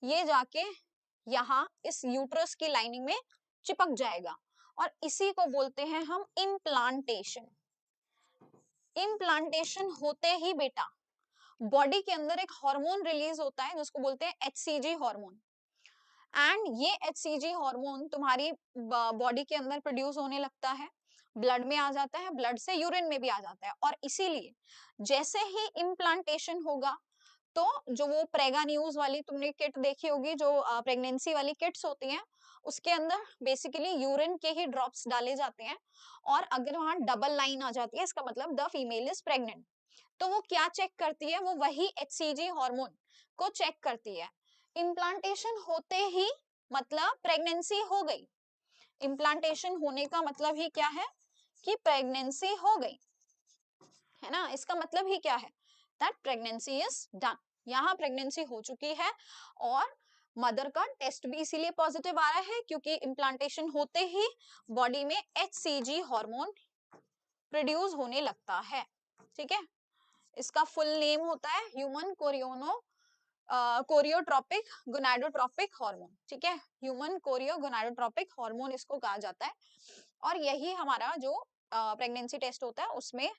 ये जाके यहाँ इस यूट्रस की लाइनिंग में चिपक जाएगा, और इसी को बोलते हैं हम इम्प्लांटेशन। इम्प्लांटेशन होते ही बेटा बॉडी के अंदर एक हार्मोन रिलीज होता है जिसको बोलते हैं HCG हार्मोन, एंड ये HCG हार्मोन तुम्हारी बॉडी के अंदर प्रोड्यूस होने लगता है, ब्लड में आ जाता है, ब्लड से यूरिन में भी आ जाता है, और इसीलिए जैसे ही इम्प्लांटेशन होगा तो जो वो प्रेगा न्यूज वाली तुमने किट देखी होगी, जो प्रेगनेंसी वाली किट्स होती हैं, उसके अंदर बेसिकली यूरिन के ही ड्रॉप्स डाले जाते हैं, और अगर वहां डबल लाइन आ जाती है इसका मतलब द फीमेल इज प्रेग्नेंट। तो वो क्या चेक करती है, वो वही HCG हार्मोन को चेक करती है। इम्प्लांटेशन होते ही मतलब प्रेगनेंसी हो गई। इम्प्लांटेशन होने का मतलब ही क्या है कि प्रेगनेंसी हो गई, है ना। इसका मतलब ही क्या है, दैट प्रेगनेंसी इज डन। यहाँ प्रेगनेंसी हो चुकी है, और मदर का टेस्ट भी इसीलिए पॉजिटिव आ रहा है क्योंकि इम्प्लांटेशन होते ही बॉडी में HCG हार्मोन प्रोड्यूस होने लगता है। ठीक है, इसका फुल नेम होता है ह्यूमन कोरियोट्रोपिक गोनाडोट्रोपिक हार्मोन। ठीक है, ह्यूमन कोरियो गोनाडोट्रोपिक हार्मोन इसको कहा जाता है, और यही हमारा जो प्रेगनेंसी टेस्ट होता है उसमें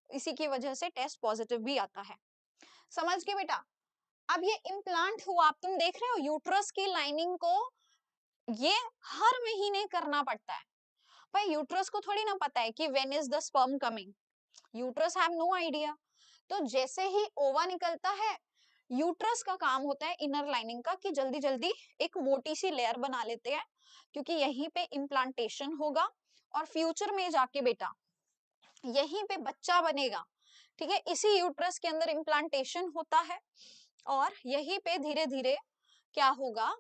इसी की वजह से टेस्ट पॉजिटिव भी आता है। समझ गए बेटा। अब ये इम्प्लांट हुआ, आप तुम देख रहे हो यूट्रस की लाइनिंग को ये हर महीने करना पड़ता है। भाई यूट्रस को थोड़ी ना पता है कि when is the sperm coming, uterus have no idea. तो जैसे ही ओवा निकलता है, यूट्रस का काम होता है इनर लाइनिंग का कि जल्दी जल्दी एक मोटी सी लेयर बना लेते हैं, क्योंकि यहीं पे इम्प्लांटेशन होगा और फ्यूचर में जाके बेटा यहीं पे बच्चा बनेगा। ठीक है, इसी यूट्रस के अंदर इम्प्लांटेशन होता है, और यहीं पे धीरे धीरे क्या होगा,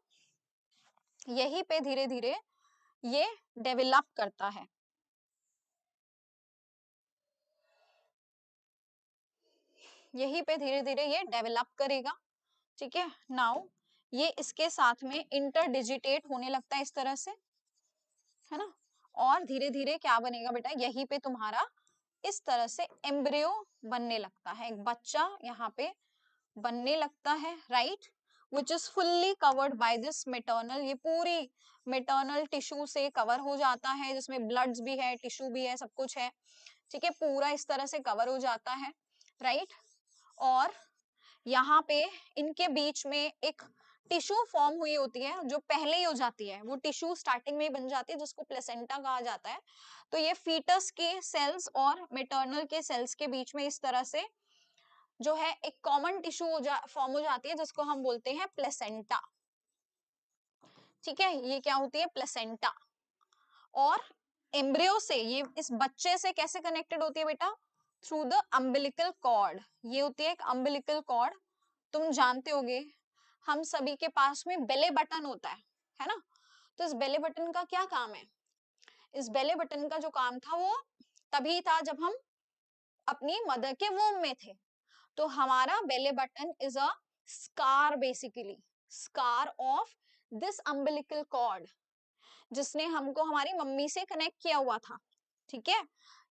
यहीं पे धीरे धीरे ये डेवलप करता है। यहीं पे धीरे धीरे ये डेवलप करेगा। ठीक है, नाउ ये इसके साथ में इंटरडिजिटेट होने लगता है इस तरह से, है ना, और धीरे धीरे क्या बनेगा बेटा, यहीं पे तुम्हारा इस तरह से एम्ब्रियो बनने लगता है, एक बच्चा यहाँ पे बनने लगता है, right, which is fully covered by this maternal, ये पूरी मेटर्नल टिश्यू से कवर हो जाता है, जिसमें ब्लड्स भी है, टिश्यू भी है, सब कुछ है। ठीक है, पूरा इस तरह से कवर हो जाता है, राइट। और यहाँ पे इनके बीच में एक टिश्यू फॉर्म हुई होती है जो पहले ही हो जाती है, वो टिश्यू स्टार्टिंग में ही बन जाती है जिसको प्लेसेंटा कहा जाता है। तो ये फीटस के सेल्स और मेटर्नल के सेल्स के बीच में इस तरह से जो है एक कॉमन टिश्यू फॉर्म हो जाती है जिसको हम बोलते हैं प्लेसेंटा। ठीक है, ये क्या होती है, प्लेसेंटा। और एम्ब्रियो से ये इस बच्चे से कैसे कनेक्टेड होती है बेटा, थ्रू द अम्बिलिकल कॉर्ड। ये होती है एक अम्बिलिकल कॉर्ड, तुम जानते होगे हम सभी के पास में बेले बटन होता है ना। तो इस बेले बटन का क्या काम है, इस बेले बटन का जो काम था वो तभी था जब हम अपनी मदर के वोम में थे। तो हमारा belly button is a scar, basically scar of this umbilical cord, जिसने हमको हमारी मम्मी से कनेक्ट किया हुआ था। ठीक है,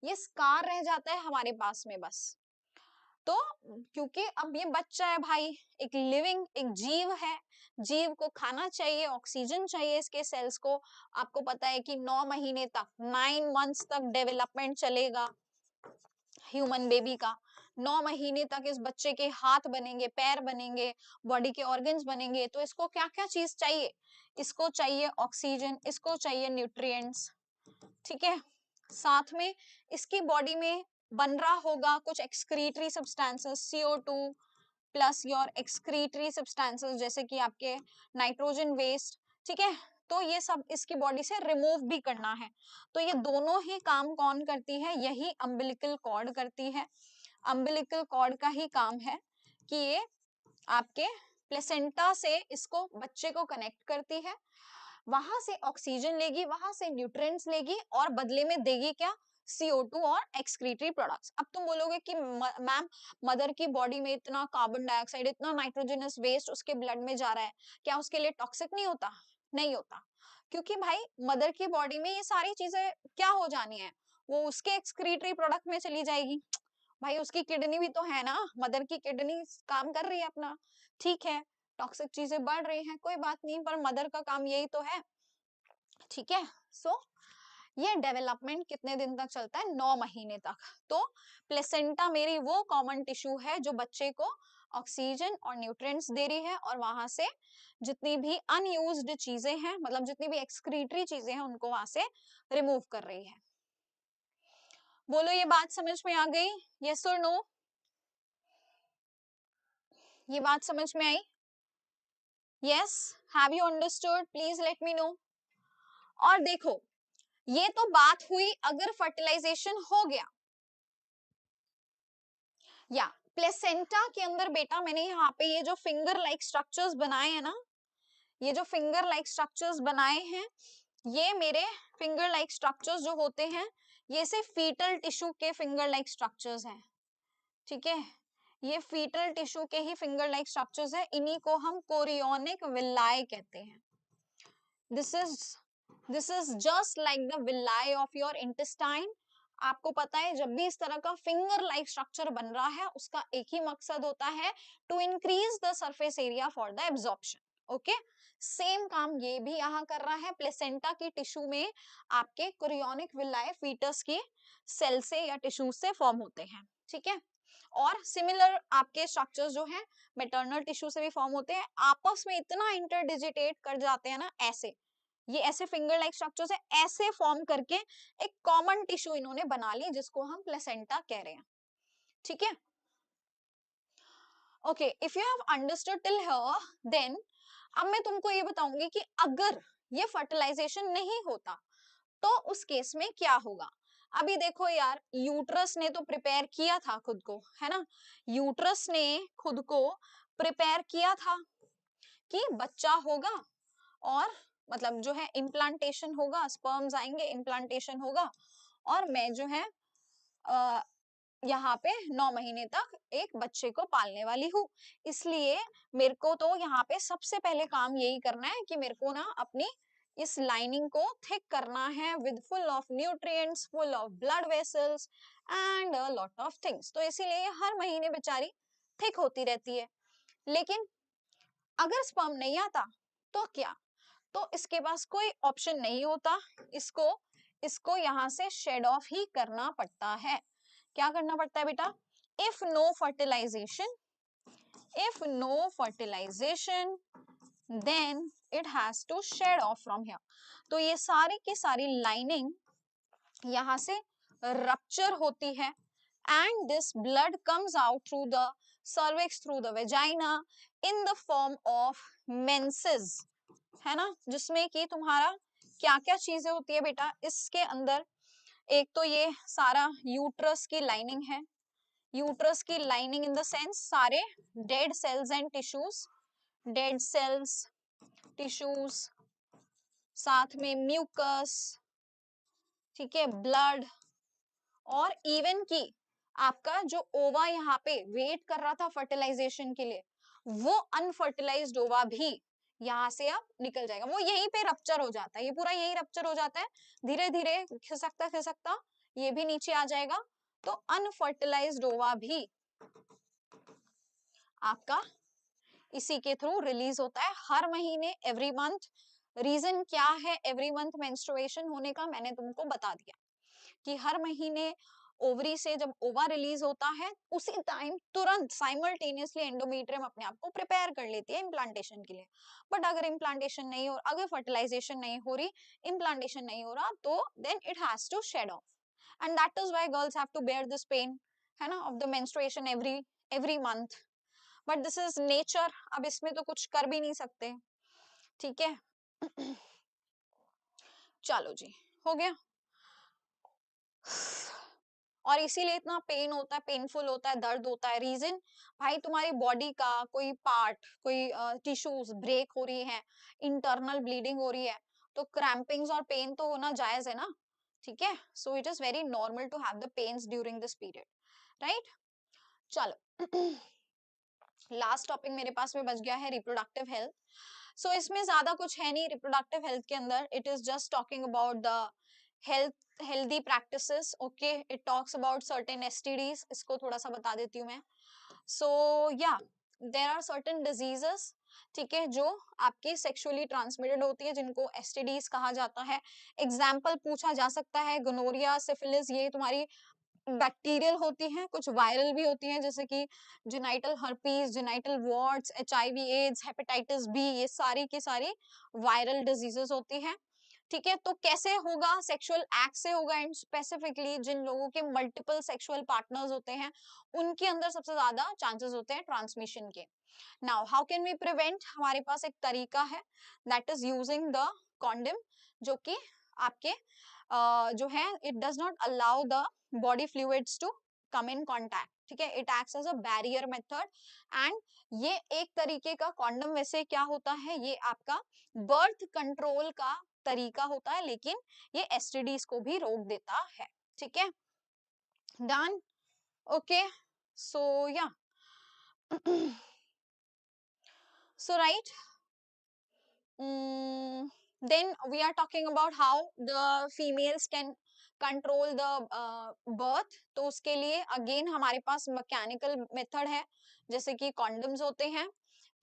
ये स्कार रह जाता है हमारे पास में बस। तो क्योंकि अब ये बच्चा है भाई, एक लिविंग, एक जीव है, जीव को खाना चाहिए, ऑक्सीजन चाहिए इसके सेल्स को। आपको पता है कि 9 महीने तक, 9 मंथ्स तक डेवलपमेंट चलेगा ह्यूमन बेबी का। 9 महीने तक इस बच्चे के हाथ बनेंगे, पैर बनेंगे, बॉडी के ऑर्गन्स बनेंगे, तो इसको क्या क्या चीज चाहिए? इसको चाहिए ऑक्सीजन, इसको चाहिए न्यूट्रिएंट्स, ठीक है। साथ में इसकी बॉडी में बन रहा होगा कुछ excretory substances, CO2 plus your excretory substances जैसे कि आपके नाइट्रोजन वेस्ट, ठीक है। तो ये सब इसकी बॉडी से रिमूव भी करना है। तो ये दोनों ही काम कौन करती है? यही अम्बिलिकल कॉर्ड करती है। अम्बिलिकल कॉर्ड का ही काम है कि ये आपके प्लेसेंटा से इसको बच्चे को कनेक्ट करती है, वहां से ऑक्सीजन लेगी, वहां से न्यूट्रिएंट्स लेगी और बदले में देगी क्या? CO2 और एक्सक्रीटरी प्रोडक्ट्स। अब तुम बोलोगे कि मैम मदर की बॉडी में इतना कार्बन डाइऑक्साइड, इतना नाइट्रोजनस वेस्ट उसके ब्लड में जा रहा है, क्या उसके लिए टॉक्सिक नहीं होता? नहीं होता, क्योंकि भाई मदर की बॉडी में ये सारी चीजें क्या हो जानी है? वो उसके एक्सक्रीटरी प्रोडक्ट में चली जाएगी। भाई उसकी किडनी भी तो है ना, मदर की किडनी काम कर रही है अपना, ठीक है। टॉक्सिक चीजें बढ़ रही हैं, कोई बात नहीं, पर मदर का काम यही तो है, ठीक है। सो ये डेवलपमेंट कितने दिन तक चलता है? 9 महीने तक। तो प्लेसेंटा मेरी वो कॉमन टिश्यू है जो बच्चे को ऑक्सीजन और न्यूट्रिएंट्स दे रही है, और वहां से जितनी भी अनयूज्ड चीजें हैं, मतलब जितनी भी एक्सक्रीटरी चीजें हैं, उनको वहां से रिमूव कर रही है। बोलो ये बात समझ में आ गई? यस और नो? ये बात समझ में आई? Yes, have you understood? Please let me know. और देखो, ये तो बात हुई अगर फर्टिलाइजेशन हो गया, या प्लेसेंटा के अंदर बेटा मैंने यहाँ पे ये जो फिंगर लाइक स्ट्रक्चर्स बनाए हैं ना, ये जो फिंगर लाइक स्ट्रक्चर्स बनाए हैं, ये मेरे फिंगर लाइक स्ट्रक्चर्स जो होते हैं, ये सिर्फ फीटल टिश्यू के फिंगर लाइक स्ट्रक्चर्स हैं, ठीक है। ये फीटल टिश्यू के ही फिंगर लाइक स्ट्रक्चर्स है, इन्हीं को हम कोरियोनिक विलाय कहते हैं। This is just like the विलाय of your intestine. आपको पता है जब भी इस तरह का फिंगर लाइक स्ट्रक्चर बन रहा है, उसका एक ही मकसद होता है, to increase the surface area for the absorption. Okay, same काम ये भी यहाँ कर रहा है। प्लेसेंटा की टिश्यू में आपके कोरियोनिक विलाय फीटस की सेल से या टिश्यू से फॉर्म होते हैं, ठीक है। और सिमिलर आपके स्ट्रक्चर्स जो है मेटर्नल टिश्यू से भी फॉर्म होते हैं, आपस में इतना इंटरडिजिटेट कर जाते हैं ना, ऐसे ये ऐसे फिंगर लाइक स्ट्रक्चर्स है, ऐसे फॉर्म करके एक कॉमन टिश्यू इन्होंने बना ली जिसको हम प्लेसेंटा कह रहे हैं, ठीक है। Okay, if you have understood till here, then अब मैं तुमको ये बताऊंगी कि अगर ये फर्टिलाइजेशन नहीं होता तो उस केस में क्या होगा। अभी देखो यार, यूट्रस ने तो प्रिपेयर किया था खुद को, है ना, यूट्रस ने खुद को प्रिपेयर किया था कि बच्चा होगा, और मतलब जो है इम्प्लांटेशन होगा, स्पर्म्स आएंगे, इम्प्लांटेशन होगा, और मैं जो है यहाँ पे 9 महीने तक एक बच्चे को पालने वाली हूँ। इसलिए मेरे को तो यहाँ पे सबसे पहले काम यही करना है कि मेरे को ना अपनी इस लाइनिंग को थिक करना है with full of nutrients, full of blood vessels and a lot of things. तो इसीलिए हर महीने बेचारी थिक होती रहती है। लेकिन अगर स्पर्म नहीं आता तो क्या? तो इसके पास कोई ऑप्शन नहीं होता, इसको इसको यहाँ से शेड ऑफ ही करना पड़ता है। क्या करना पड़ता है बेटा? If no fertilization then it has to shed off from here. तो ये सारी की सारी लाइनिंग यहाँ से रप्चर होती है, and this blood comes out through the cervix, through the vagina in the form of menses, है ना, जिसमें कि तुम्हारा क्या क्या चीजें होती है बेटा इसके अंदर। एक तो ये सारा यूट्रस की लाइनिंग है, यूट्रस की लाइनिंग इन द सेंस सारे dead cells and tissues, dead cells, tissues, साथ में म्यूकस, ठीक है, ब्लड, और इवन की आपका जो ओवा यहाँ पे वेट कर रहा था फर्टिलाइजेशन के लिए, वो अनफर्टिलाइज्ड ओवा भी यहाँ से अब निकल जाएगा, वो यहीं पे रप्चर हो जाता है, ये पूरा यही रप्चर हो जाता है, धीरे धीरे खिसकता खिसकता ये भी नीचे आ जाएगा। तो अनफर्टिलाइज्ड ओवा भी आपका इसी के थ्रू रिलीज होता है हर महीने, एवरी मंथ। रीजन क्या है एवरी मंथ मेंस्ट्रुएशन होने का, मैंने तुमको बता दिया कि हर महीने ओवरी से जब ओवा रिलीज होता है उसी टाइम तुरंत साइमल्टेनियसली एंडोमेट्रियम अपने आप को प्रिपेयर कर लेती है इम्प्लांटेशन के लिए। बट अगर इम्प्लांटेशन नहीं हो, अगर फर्टिलाइजेशन नहीं हो रही, इम्प्लांटेशन नहीं हो रहा, तो then it has to shed off, and that is why girls have to bear this pain, है ना, of the menstruation every month. But this is nature, अब इसमें तो कुछ कर भी नहीं सकते, ठीक है। चलो जी, हो गया। और इसीलिए इतना पेन होता है, पेनफुल होता है, दर्द होता है। रीजन, भाई तुम्हारी बॉडी का कोई पार्ट, कोई टिश्यूज ब्रेक हो रही है, इंटरनल ब्लीडिंग हो रही है, तो क्रैम्पिंग्स और पेन तो होना जायज है ना, ठीक है। So it is very normal to have the pains during this period, right. चलो लास्ट टॉपिक मेरे पास में बच गया है रिप्रोडक्टिव हेल्थ। सो इसमें ज्यादा कुछ है नहीं रिप्रोडक्टिव हेल्थ के अंदर, it is just talking about the healthy practices, okay, it talks about certain STDs, इसको थोड़ा सा बता देती हूँ मैं। So yeah, there are certain diseases, ठीक है, जो आपके सेक्सुअली ट्रांसमिटेड होती है, जिनको STDs कहा जाता है। एग्जाम्पल पूछा जा सकता है, गोनोरिया, सिफिलिस, ये तुम्हारी बैक्टीरियल होती हैं, कुछ वायरल भी होती हैं, जैसे कि genital herpes, genital warts, HIV AIDS, hepatitis B, ये सारी की सारी वायरल डिजीजेस होती हैं, ठीक है। तो कैसे होगा, सेक्सुअल एक्ट से होगा, एंड स्पेसिफिकली जिन लोगों के मल्टीपल सेक्सुअल पार्टनर्स होते हैं उनके अंदर सबसे ज्यादा चांसेस होते हैं ट्रांसमिशन के। Now how can we prevent, हमारे पास एक तरीका है, that is using the condom, जो कि आपके जो है it does not allow the body fluids to come in contact, ठीक है, it acts as a barrier method. And ये एक तरीके का कॉन्डम वैसे क्या होता है, ये आपका बर्थ कंट्रोल का तरीका होता है, लेकिन ये एसटीडीज को भी रोक देता है, ठीक है। डन, ओके, सो या so right, then we are talking about how the females can control the birth। तो उसके लिए अगेन हमारे पास मैकेनिकल मेथड है, जैसे कि कॉन्डम्स होते हैं,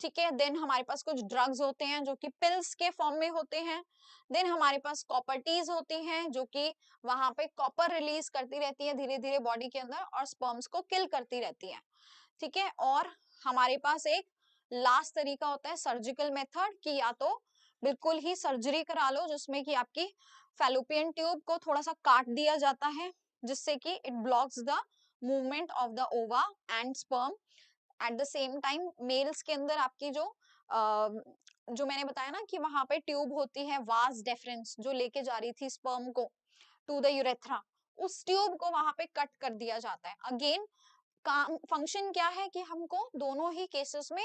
ठीक है। देन हमारे पास कुछ ड्रग्स होते हैं जो कि पिल्स के फॉर्म में होते हैं। देन हमारे पास कॉपर टीज होती हैं, जो कि वहां पे कॉपर रिलीज करती रहती है धीरे धीरे बॉडी के अंदर और स्पर्म्स को किल करती रहती है, ठीक है। और हमारे पास एक लास्ट तरीका होता है सर्जिकल मेथड, कि या तो बिल्कुल ही सर्जरी करा लो, जिसमें कि आपकी फैलोपियन ट्यूब को थोड़ा सा काट दिया जाता है, जिससे कि it blocks the movement of the ova and sperm. At the same time males के अंदर आपकी जो मैंने बताया ना कि वहां पे ट्यूब होती है वास डेफरेंस, जो लेके जा रही थी स्पर्म को टू द यूरेथ्रा, उस ट्यूब को वहां पे कट कर दिया जाता है। अगेन काम फंक्शन क्या है कि हमको दोनों ही केसेस में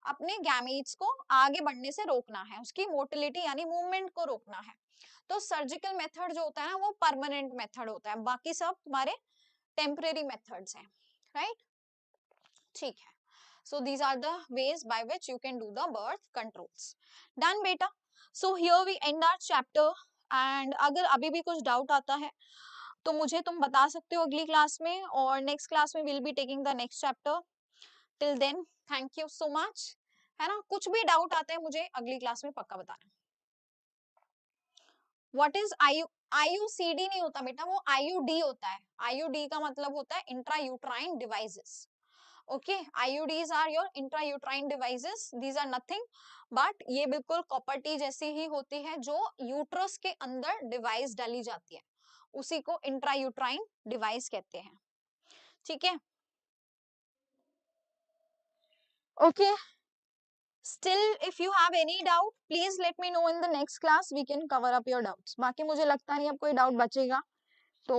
अपने गैमीट्स को आगे बढ़ने से रोकना है, उसकी मोटिलिटी यानी मूवमेंट को रोकना है। तो सर्जिकल मेथड जो होता है ना वो परमानेंट मेथड होता है, बाकी सब तुम्हारे टेम्परेरी मेथड्स हैं, राइट, ठीक है। So these are the ways by which you can do the birth controls. Done बेटा, so here we end our chapter. And अगर अभी भी कुछ डाउट आता है तो मुझे तुम बता सकते हो अगली क्लास में, और नेक्स्ट क्लास में will be taking the next chapter. Till then thank you so much, है ना। कुछ भी डाउट आते हैं मुझे अगली क्लास में पक्का बताना। व्हाट इज आईयूसीडी नहीं होता बेटा, वो आईयूडी होता है। आईयूडी का मतलब होता है intra uterine devices, okay. IUDs are your intra uterine devices, these are nothing but ये बिल्कुल कॉपर टी जैसी ही होती है, जो यूट्रस के अंदर डिवाइस डाली जाती है, उसी को इंट्रा यूट्राइन डिवाइस कहते हैं, ठीक है, okay. Still, if you have any doubt, please let me know in the next class. We can cover up your doubts. बाकी मुझे लगता नहीं अब कोई डाउट बचेगा, तो